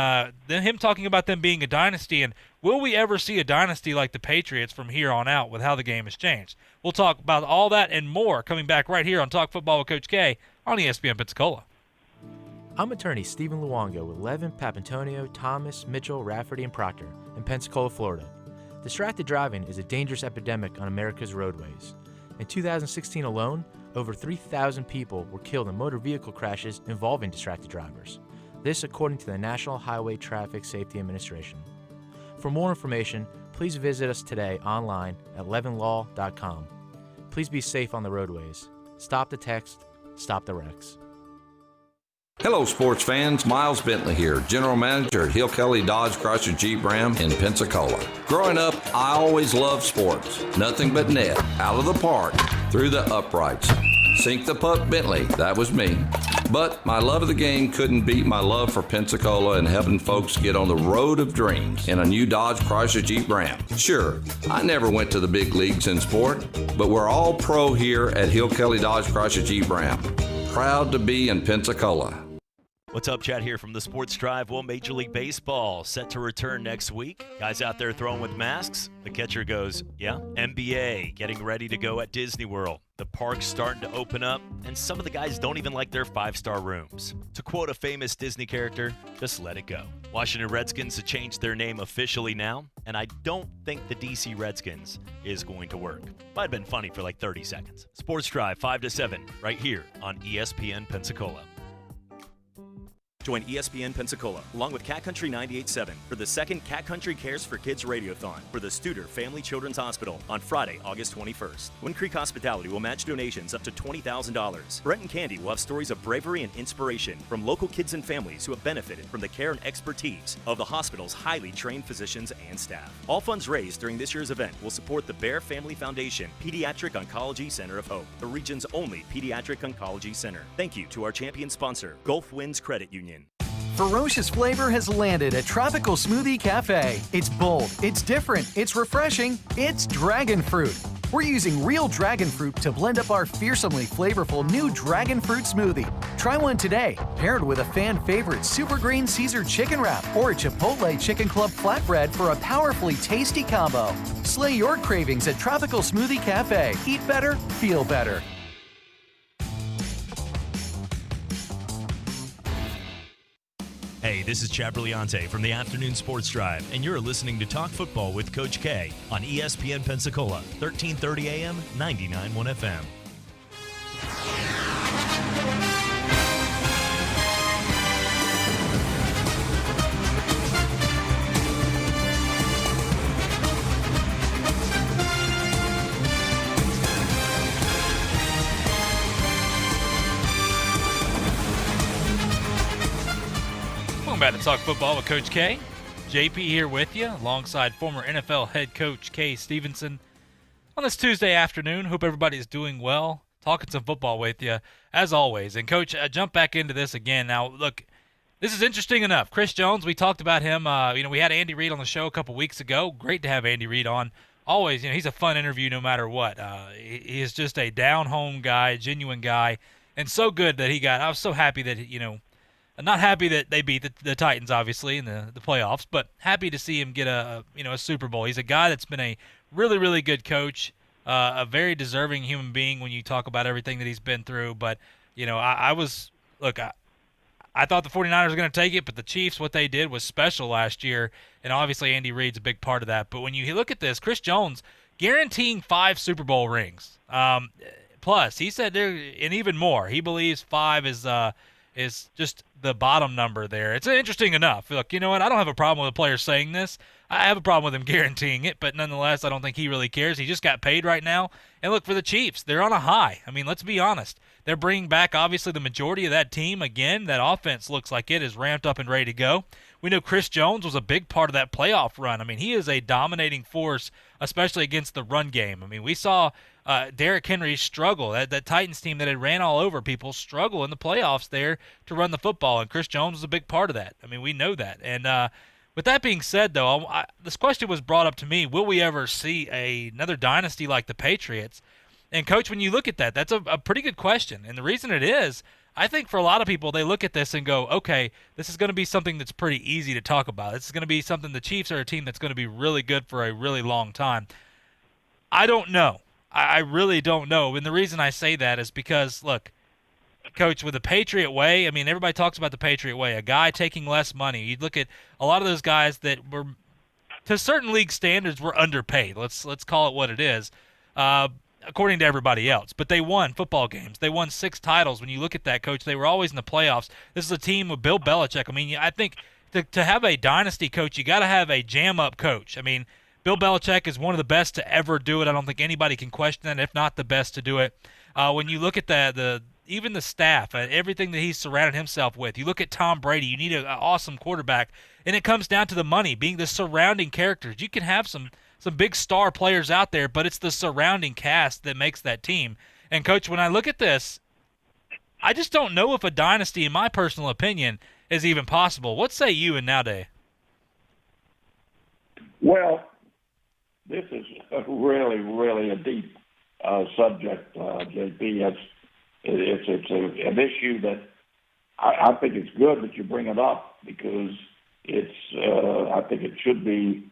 then him talking about them being a dynasty, and will we ever see a dynasty like the Patriots from here on out with how the game has changed? We'll talk about all that and more coming back right here on Talk Football with Coach K on ESPN Pensacola. I'm attorney Stephen Luongo with Levin, Papantonio, Thomas, Mitchell, Rafferty, and Proctor in Pensacola, Florida. Distracted driving is a dangerous epidemic on America's roadways. In 2016 alone, over 3,000 people were killed in motor vehicle crashes involving distracted drivers. This according to the National Highway Traffic Safety Administration. For more information, please visit us today online at levinlaw.com. Please be safe on the roadways. Stop the text, stop the wrecks. Hello, sports fans. Miles Bentley here, General Manager at Hill Kelly Dodge Chrysler Jeep Ram in Pensacola. Growing up, I always loved sports. Nothing but net, out of the park, through the uprights. Sink the puck, Bentley. That was me. But my love of the game couldn't beat my love for Pensacola and helping folks get on the road of dreams in a new Dodge Chrysler Jeep Ram. Sure, I never went to the big leagues in sport, but we're all pro here at Hill Kelly Dodge Chrysler Jeep Ram. Proud to be in Pensacola. What's up, Chad here from the Sports Drive. Well, Major League Baseball set to return next week. Guys out there throwing with masks. The catcher goes, yeah. NBA getting ready to go at Disney World. The park's starting to open up, and some of the guys don't even like their 5-star rooms. To quote a famous Disney character, just let it go. Washington Redskins have changed their name officially now, and I don't think the DC Redskins is going to work. Might have been funny for like 30 seconds. Sports Drive 5 to 7 right here on ESPN Pensacola. Join ESPN Pensacola, along with Cat Country 98.7 for the second Cat Country Cares for Kids Radiothon for the Studer Family Children's Hospital on Friday, August 21st. Wind Creek Hospitality will match donations up to $20,000. Brent and Candy will have stories of bravery and inspiration from local kids and families who have benefited from the care and expertise of the hospital's highly trained physicians and staff. All funds raised during this year's event will support the Bear Family Foundation Pediatric Oncology Center of Hope, the region's only pediatric oncology center. Thank you to our champion sponsor, Gulf Winds Credit Union. Ferocious flavor has landed at Tropical Smoothie Cafe. It's bold, it's different, it's refreshing, it's dragon fruit. We're using real dragon fruit to blend up our fearsomely flavorful new dragon fruit smoothie. Try one today, paired with a fan favorite Super Green Caesar chicken wrap or a Chipotle Chicken Club flatbread for a powerfully tasty combo. Slay your cravings at Tropical Smoothie Cafe. Eat better, feel better. Hey, this is Chad Brillante from the Afternoon Sports Drive, and you're listening to Talk Football with Coach K on ESPN Pensacola, 1330 AM, 99.1 FM. Back to Talk Football with Coach K. JP here with you, alongside former NFL head coach K. Stevenson. On this Tuesday afternoon, hope everybody's doing well. Talking some football with you, as always. And, Coach, I jump back into this again. Now, look, this is interesting enough. Chris Jones, we talked about him. We had Andy Reid on the show a couple weeks ago. Great to have Andy Reid on. Always, he's a fun interview no matter what. He is just a down-home guy, genuine guy, and so good that I was so happy that, I'm not happy that they beat the Titans, obviously, in the playoffs, but happy to see him get a Super Bowl. He's a guy that's been a really, really good coach, a very deserving human being when you talk about everything that he's been through. But, I thought the 49ers were going to take it, but the Chiefs, what they did was special last year, and obviously Andy Reid's a big part of that. But when you look at this, Chris Jones guaranteeing 5 Super Bowl rings. Plus, he said and even more. He believes 5 is just the bottom number there. It's interesting enough. Look, you know what? I don't have a problem with a player saying this. I have a problem with him guaranteeing it, but nonetheless, I don't think he really cares. He just got paid right now. And look, for the Chiefs, they're on a high. I mean, let's be honest. They're bringing back, obviously, the majority of that team. Again, that offense looks like it is ramped up and ready to go. We know Chris Jones was a big part of that playoff run. I mean, he is a dominating force, especially against the run game. I mean, we saw Derrick Henry struggle. That Titans team that had ran all over people struggle in the playoffs there to run the football, and Chris Jones was a big part of that. I mean, we know that. And with that being said, though, this question was brought up to me, will we ever see another dynasty like the Patriots? And, Coach, when you look at that, that's a pretty good question. And the reason it is, I think for a lot of people, they look at this and go, okay, this is going to be something that's pretty easy to talk about. This is going to be something the Chiefs are a team that's going to be really good for a really long time. I don't know. I really don't know. And the reason I say that is because, look, Coach, with the Patriot way, I mean, everybody talks about the Patriot way, a guy taking less money. You look at a lot of those guys that were, to certain league standards, were underpaid. Let's call it what it is. According to everybody else. But they won football games. They won 6 titles. When you look at that, Coach, they were always in the playoffs. This is a team with Bill Belichick. I mean, I think to have a dynasty coach, you got to have a jam-up coach. I mean, Bill Belichick is one of the best to ever do it. I don't think anybody can question that, if not the best to do it. When you look at the even the staff, everything that he's surrounded himself with. You look at Tom Brady, you need an awesome quarterback, and it comes down to the money, being the surrounding characters. You can have some big star players out there, but it's the surrounding cast that makes that team. And, Coach, when I look at this, I just don't know if a dynasty, in my personal opinion, is even possible. What say you and Nowday? Well, this is really, really a deep subject, JP. It's an issue that I think it's good that you bring it up because I think it should be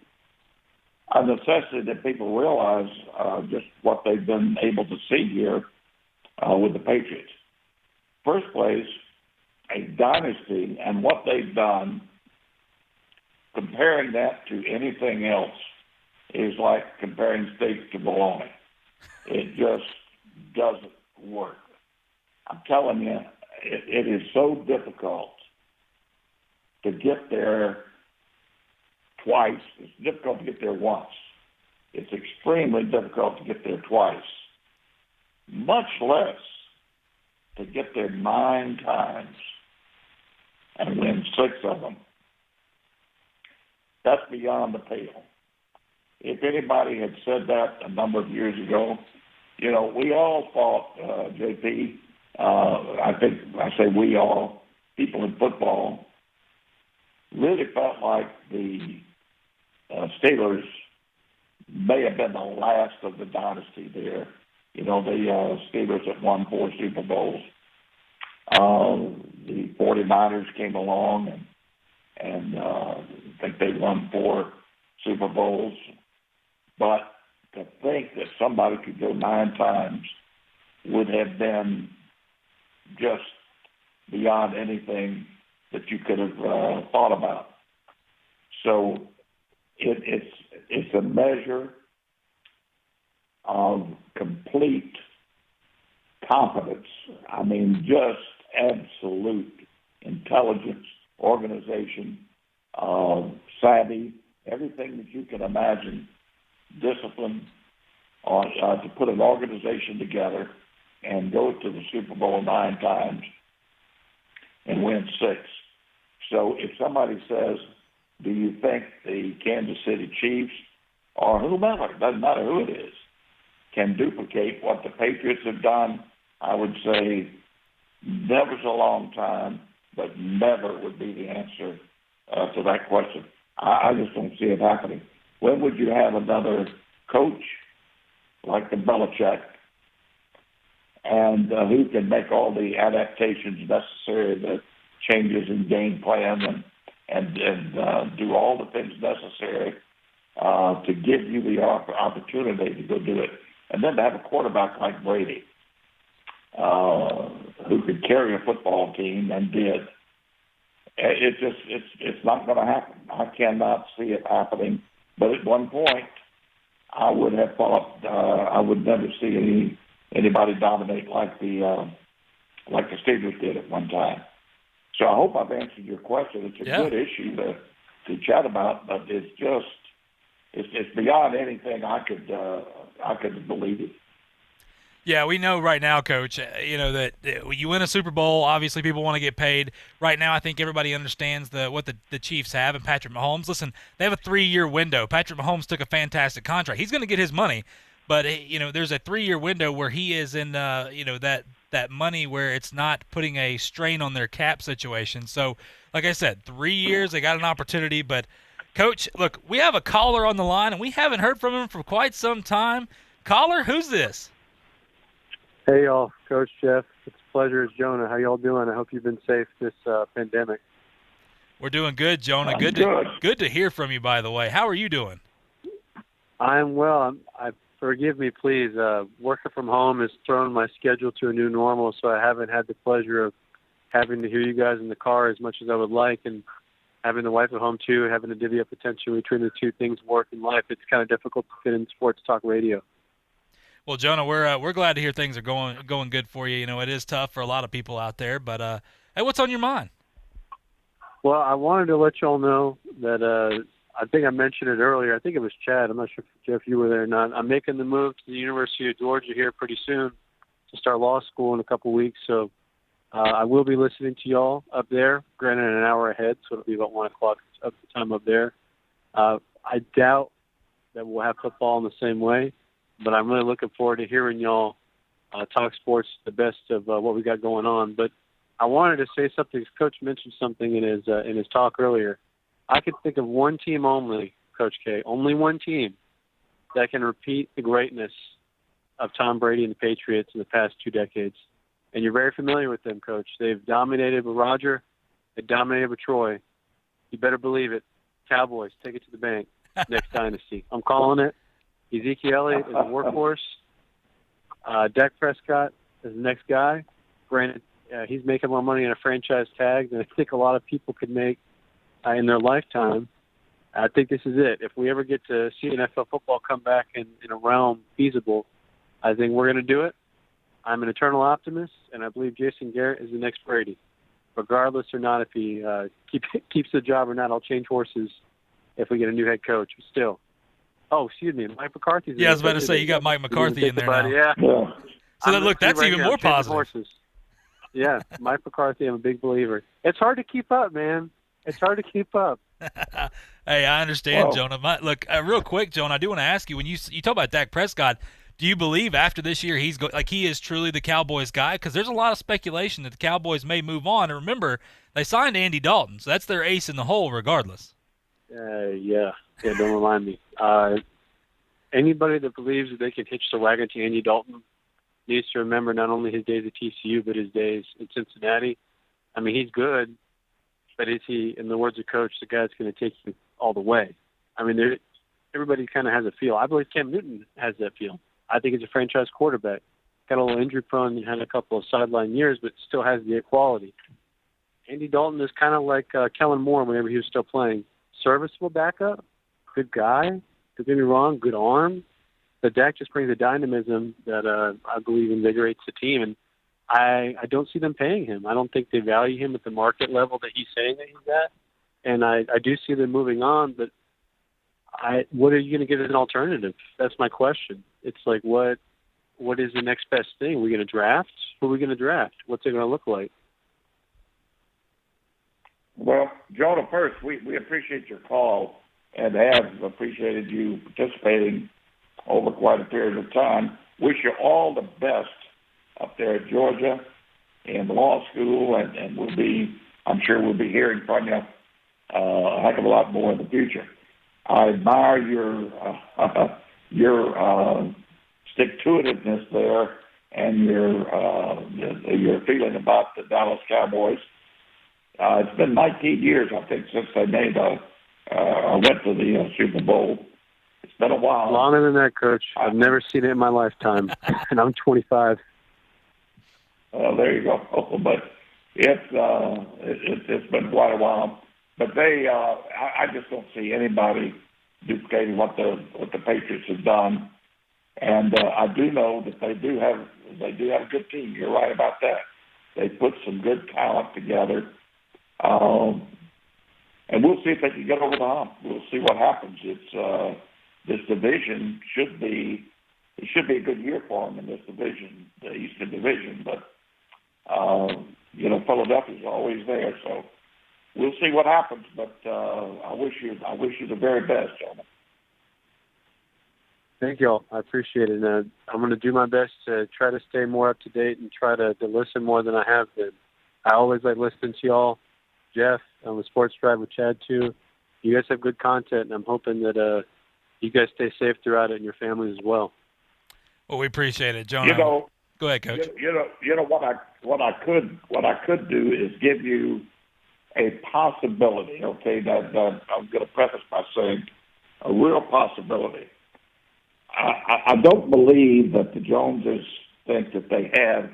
a necessity that people realize just what they've been able to see here with the Patriots. First place, a dynasty, and what they've done, comparing that to anything else is like comparing steak to bologna. It just doesn't work. I'm telling you, it is so difficult to get there twice. It's difficult to get there once. It's extremely difficult to get there twice, much less to get there 9 times and win 6 of them. That's beyond the pale. If anybody had said that a number of years ago, we all thought, JP, I think I say we all, people in football, really felt like the Steelers may have been the last of the dynasty there. The Steelers had won 4 Super Bowls. The 49ers came along and I think they won 4 Super Bowls. But to think that somebody could go 9 times would have been just beyond anything that you could have thought about. So it's a measure of complete competence. I mean, just absolute intelligence, organization, savvy, everything that you can imagine, discipline to put an organization together and go to the Super Bowl 9 times and win 6. So if somebody says, do you think the Kansas City Chiefs or whomever, it doesn't matter who it is, can duplicate what the Patriots have done, I would say never's a long time, but never would be the answer to that question. I just don't see it happening. When would you have another coach like the Belichick and who can make all the adaptations necessary, the changes in game plan and do all the things necessary to give you the opportunity to go do it. And then to have a quarterback like Brady who could carry a football team and did. It's not going to happen. I cannot see it happening. But at one point, I would have thought I would never see anybody dominate like the Steelers did at one time. So I hope I've answered your question. It's a good issue to chat about, but it's beyond anything I could believe it. Yeah, we know right now, Coach, that when you win a Super Bowl, obviously people want to get paid. Right now, I think everybody understands what the Chiefs have and Patrick Mahomes. Listen, they have a 3-year window. Patrick Mahomes took a fantastic contract. He's going to get his money, but there's a 3-year window where he is in that money where it's not putting a strain on their cap situation. So, like I said, 3 years, they got an opportunity. But, Coach, look, we have a caller on the line, and we haven't heard from him for quite some time. Caller, who's this? Hey, y'all. Coach Jeff. It's a pleasure. It's Jonah. How y'all doing? I hope you've been safe this pandemic. We're doing good, Jonah. Good to hear from you, by the way. How are you doing? I'm well. Forgive me, please. Working from home has thrown my schedule to a new normal, so I haven't had the pleasure of having to hear you guys in the car as much as I would like, and having the wife at home, too, having to divvy up attention between the two things, work and life. It's kind of difficult to fit in sports talk radio. Well, Jonah, we're glad to hear things are going good for you. It is tough for a lot of people out there, but hey, what's on your mind? Well, I wanted to let y'all know that I think I mentioned it earlier. I think it was Chad. I'm not sure if Jeff you were there or not. I'm making the move to the University of Georgia here pretty soon. to start law school in a couple weeks. So I will be listening to y'all up there, granted an hour ahead, so it'll be about 1 o'clock up the time up there. I doubt that we'll have football in the same way, but I'm really looking forward to hearing y'all talk sports, the best of what we got going on. But I wanted to say something. Coach mentioned something in his talk earlier. I could think of one team only, Coach K, only one team that can repeat the greatness of Tom Brady and the Patriots in the past 2 decades. And you're very familiar with them, Coach. They've dominated with Roger. They dominated with Troy. You better believe it. Cowboys, take it to the bank. Next dynasty. I'm calling it. Ezekiel Elliott is a workhorse. Dak Prescott is the next guy. Granted, he's making more money in a franchise tag than I think a lot of people could make in their lifetime. I think this is it. If we ever get to see NFL football come back in a realm feasible, I think we're going to do it. I'm an eternal optimist, and I believe Jason Garrett is the next Brady. Regardless or not if he keeps the job or not, I'll change horses if we get a new head coach. Still. Oh, excuse me, Mike McCarthy's Yeah, I was about to say, you got Mike McCarthy in there now. Yeah. So look, that's even more positive. Horses. Yeah, Mike McCarthy, I'm a big believer. It's hard to keep up, man. It's hard to keep up. Hey, I understand, Jonah. Look, real quick, Jonah, I do want to ask you, when you talk about Dak Prescott, do you believe after this year he is truly the Cowboys guy? Because there's a lot of speculation that the Cowboys may move on. And remember, they signed Andy Dalton, so that's their ace in the hole regardless. Yeah, don't remind me. Anybody that believes that they can hitch the wagon to Andy Dalton needs to remember not only his days at TCU, but his days in Cincinnati. I mean, he's good, but is he, in the words of Coach, the guy that's going to take you all the way? I mean, everybody kind of has a feel. I believe Cam Newton has that feel. I think he's a franchise quarterback. Got a little injury prone and had a couple of sideline years, but still has the quality. Andy Dalton is kind of like Kellen Moore whenever he was still playing. Serviceable backup, good guy, don't get me wrong, good arm. But Dak just brings a dynamism that I believe invigorates the team. And I don't see them paying him. I don't think they value him at the market level that he's saying that he's at. And I do see them moving on, but what are you going to give as an alternative? That's my question. It's like, what is the next best thing? Are we going to draft? Who are we going to draft? What's it going to look like? Well, Jonah, first, we appreciate your call and have appreciated you participating over quite a period of time. Wish you all the best up there at Georgia in the law school, and I'm sure we'll be hearing from you a heck of a lot more in the future. I admire your stick-to-itiveness there and your feeling about the Dallas Cowboys. It's been 19 years, I think, since they went to the Super Bowl. It's been a while. Longer than that, Coach. I've never seen it in my lifetime, and I'm 25. There you go. But it's been quite a while. But I just don't see anybody duplicating what the Patriots have done. And I do know that they do have a good team. You're right about that. They put some good talent together. And we'll see if they can get over the hump. We'll see what happens. It's this division should be a good year for them in this division, the Eastern Division. But Philadelphia's always there, so we'll see what happens. But I wish you the very best, gentlemen. Thank you all. I appreciate it. And, I'm going to do my best to try to stay more up to date and try to listen more than I have been. I always like listening to y'all. Jeff, on the Sports Drive with Chad, too. You guys have good content, and I'm hoping that you guys stay safe throughout it and your families as well. Well, we appreciate it, Jonah. Go ahead, Coach. What I could do is give you a possibility. Okay, that I'm going to preface by saying a real possibility. I don't believe that the Joneses think that they have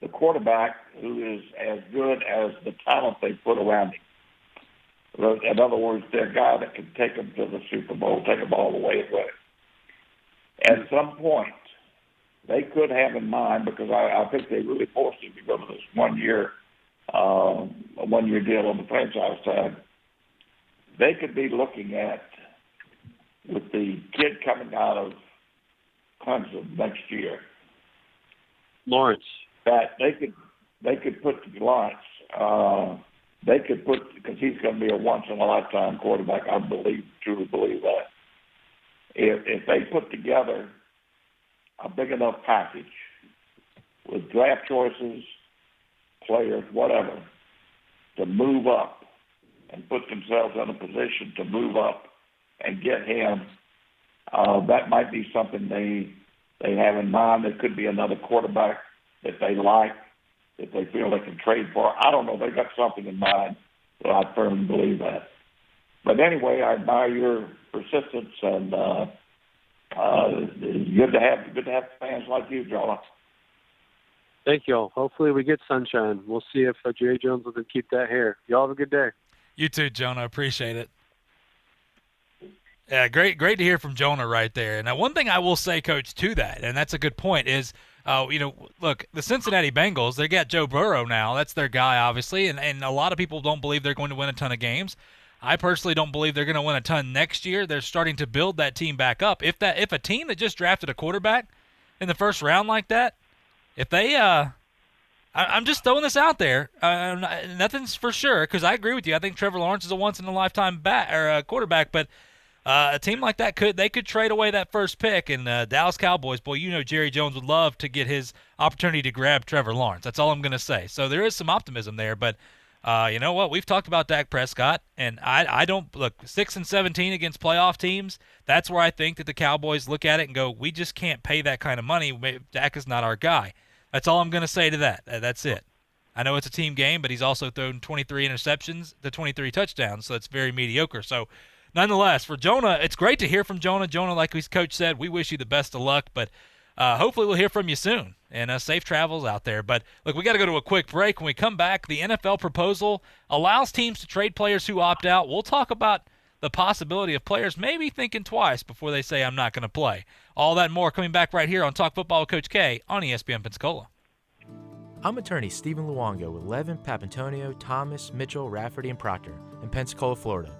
the quarterback who is as good as the talent they put around him. In other words, they're a guy that can take them to the Super Bowl, take them all the way away. At some point, they could have in mind, because I think they really forced him to go to this one-year deal on the franchise tag. They could be looking at, with the kid coming out of Clemson next year, Lawrence. That they could put Lawrence. They could put, because he's going to be a once in a lifetime quarterback. I truly believe that. If they put together a big enough package with draft choices, players, whatever, to move up and put themselves in a position to move up and get him, that might be something they have in mind. There could be another quarterback that they like, that they feel they can trade for. I don't know. They got something in mind, but I firmly believe that. But anyway, I admire your persistence, and it's good to have fans like you, Jonah. Thank you all. Hopefully we get sunshine. We'll see if Jerry Jones will keep that hair. Y'all have a good day. You too, Jonah. Appreciate it. Yeah, great to hear from Jonah right there. Now, one thing I will say, Coach, to that, and that's a good point, is, look, the Cincinnati Bengals, they got Joe Burrow now. That's their guy, obviously, and a lot of people don't believe they're going to win a ton of games. I personally don't believe they're going to win a ton next year. They're starting to build that team back up. If a team that just drafted a quarterback in the first round like that, if they I'm just throwing this out there. Nothing's for sure, because I agree with you. I think Trevor Lawrence is a once-in-a-lifetime quarterback, but a team like that could trade away that first pick. And Dallas Cowboys, boy, Jerry Jones would love to get his opportunity to grab Trevor Lawrence. That's all I'm going to say. So there is some optimism there, but you know what? We've talked about Dak Prescott, and I don't look 6-17 against playoff teams. That's where I think that the Cowboys look at it and go, we just can't pay that kind of money. Dak is not our guy. That's all I'm going to say to that. That's it. I know it's a team game, but he's also thrown 23 interceptions to 23 touchdowns, so it's very mediocre. So, nonetheless, for Jonah, it's great to hear from Jonah. Jonah, like his coach said, we wish you the best of luck, but hopefully we'll hear from you soon, and safe travels out there. But, look, we got to go to a quick break. When we come back, the NFL proposal allows teams to trade players who opt out. We'll talk about the possibility of players maybe thinking twice before they say, I'm not going to play. All that and more coming back right here on Talk Football with Coach K on ESPN Pensacola. I'm attorney Stephen Luongo with Levin, Papantonio, Thomas, Mitchell, Rafferty, and Proctor in Pensacola, Florida.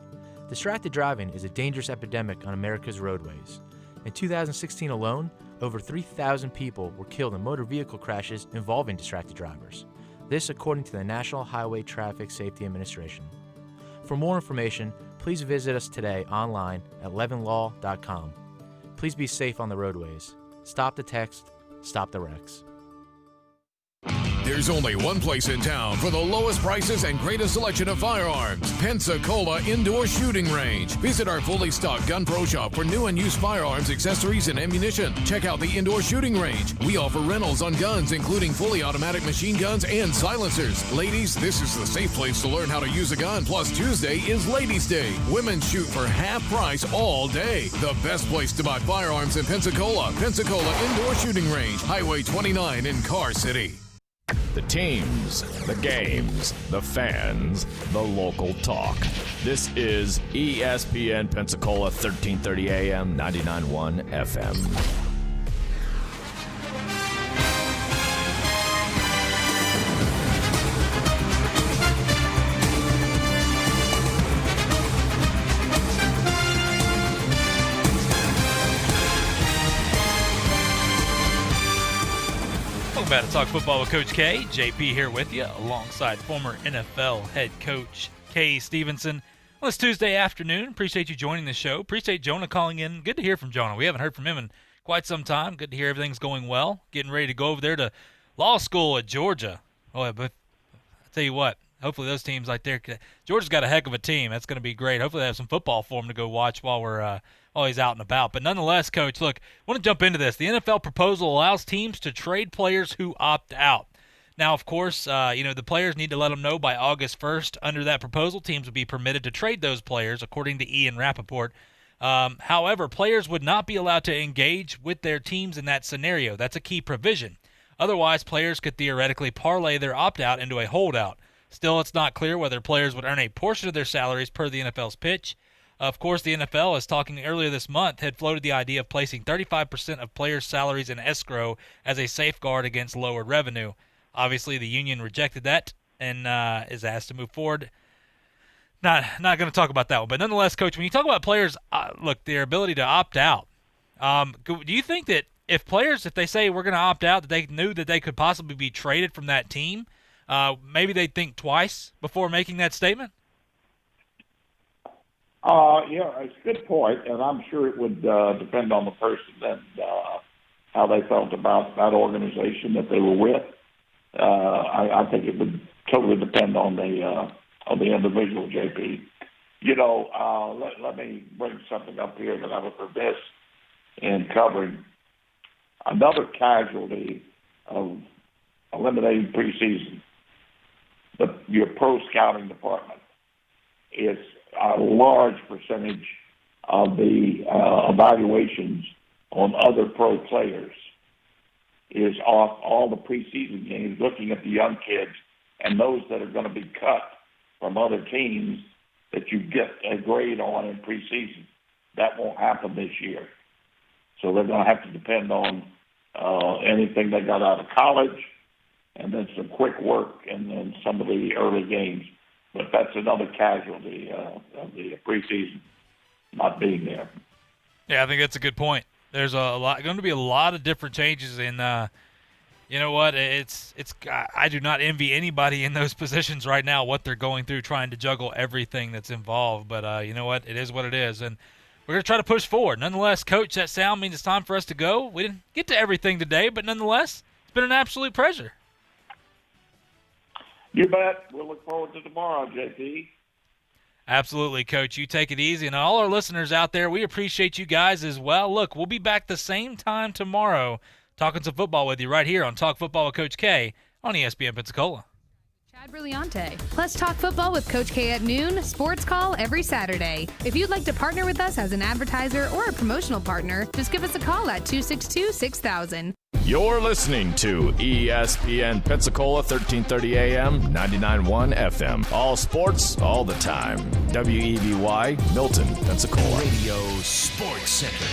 Distracted driving is a dangerous epidemic on America's roadways. In 2016 alone, over 3,000 people were killed in motor vehicle crashes involving distracted drivers. This according to the National Highway Traffic Safety Administration. For more information, please visit us today online at levinlaw.com. Please be safe on the roadways. Stop the text, stop the wrecks. There's only one place in town for the lowest prices and greatest selection of firearms. Pensacola Indoor Shooting Range. Visit our fully stocked Gun Pro Shop for new and used firearms, accessories, and ammunition. Check out the Indoor Shooting Range. We offer rentals on guns, including fully automatic machine guns and silencers. Ladies, this is the safe place to learn how to use a gun. Plus, Tuesday is Ladies' Day. Women shoot for half price all day. The best place to buy firearms in Pensacola. Pensacola Indoor Shooting Range. Highway 29 in Car City. The teams, the games, the fans, the local talk. This is ESPN Pensacola 1330 AM, 99.1 FM. About to talk football with Coach K. JP here with you, alongside former NFL head coach K. Stevenson. On this Tuesday afternoon, appreciate you joining the show. Appreciate Jonah calling in. Good to hear from Jonah. We haven't heard from him in quite some time. Good to hear everything's going well. Getting ready to go over there to law school at Georgia. Oh, but I'll tell you what, hopefully those teams like there, Georgia's got a heck of a team. That's going to be great. Hopefully they have some football for him to go watch while he's out and about. But nonetheless, Coach, look, I want to jump into this. The NFL proposal allows teams to trade players who opt out. Now, of course, the players need to let them know by August 1st. Under that proposal, teams would be permitted to trade those players, according to Ian Rappaport. However, players would not be allowed to engage with their teams in that scenario. That's a key provision. Otherwise, players could theoretically parlay their opt-out into a holdout. Still, it's not clear whether players would earn a portion of their salaries per the NFL's pitch. Of course, the NFL, as talking earlier this month, had floated the idea of placing 35% of players' salaries in escrow as a safeguard against lowered revenue. Obviously, the union rejected that and is asked to move forward. Not going to talk about that one. But nonetheless, Coach, when you talk about players, their ability to opt out, do you think that if they say we're going to opt out, that they knew that they could possibly be traded from that team, maybe they'd think twice before making that statement? Yeah, it's a good point, and I'm sure it would depend on the person and how they felt about that organization that they were with. I think it would totally depend on the individual, JP. Let me bring something up here that I was remiss in covering. Another casualty of eliminating preseason, your pro scouting department is a large percentage of the evaluations on other pro players is off all the preseason games, looking at the young kids and those that are going to be cut from other teams that you get a grade on in preseason. That won't happen this year. So they're going to have to depend on anything they got out of college and then some quick work and then some of the early games. But that's another casualty of the preseason not being there. Yeah, I think that's a good point. There's going to be a lot of different changes in. You know what? I do not envy anybody in those positions right now. What they're going through, trying to juggle everything that's involved. But you know what? It is what it is, and we're going to try to push forward. Nonetheless, Coach, that sound means it's time for us to go. We didn't get to everything today, but nonetheless, it's been an absolute pleasure. You bet. We'll look forward to tomorrow, JP. Absolutely, Coach. You take it easy. And all our listeners out there, we appreciate you guys as well. Look, we'll be back the same time tomorrow talking some football with you right here on Talk Football with Coach K on ESPN Pensacola. Chad Brillante. Plus talk football with Coach K at noon, sports call every Saturday. If you'd like to partner with us as an advertiser or a promotional partner, just give us a call at 262-6000. You're listening to ESPN Pensacola, 1330 AM, 99.1 FM. All sports, all the time. WEBY, Milton, Pensacola. Radio Sports Center.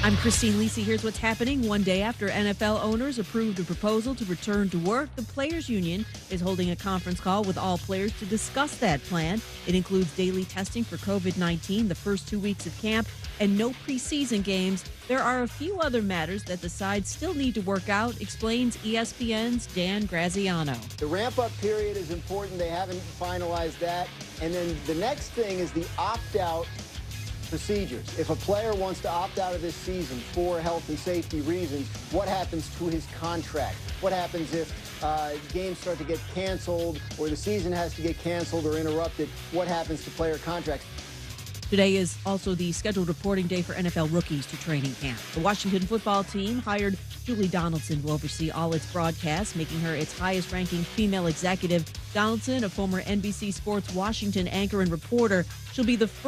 I'm Christine Lisi. Here's what's happening. One day after NFL owners approved a proposal to return to work, the Players Union is holding a conference call with all players to discuss that plan. It includes daily testing for COVID-19, the first 2 weeks of camp, and no preseason games. There are a few other matters that the sides still need to work out, explains ESPN's Dan Graziano. The ramp-up period is important. They haven't finalized that. And then the next thing is the opt-out procedures. If a player wants to opt out of this season for health and safety reasons, what happens to his contract? What happens if games start to get canceled or the season has to get canceled or interrupted? What happens to player contracts? Today is also the scheduled reporting day for NFL rookies to training camp. The Washington football team hired Julie Donaldson to oversee all its broadcasts, making her its highest-ranking female executive. Donaldson, a former NBC Sports Washington anchor and reporter, she'll be the first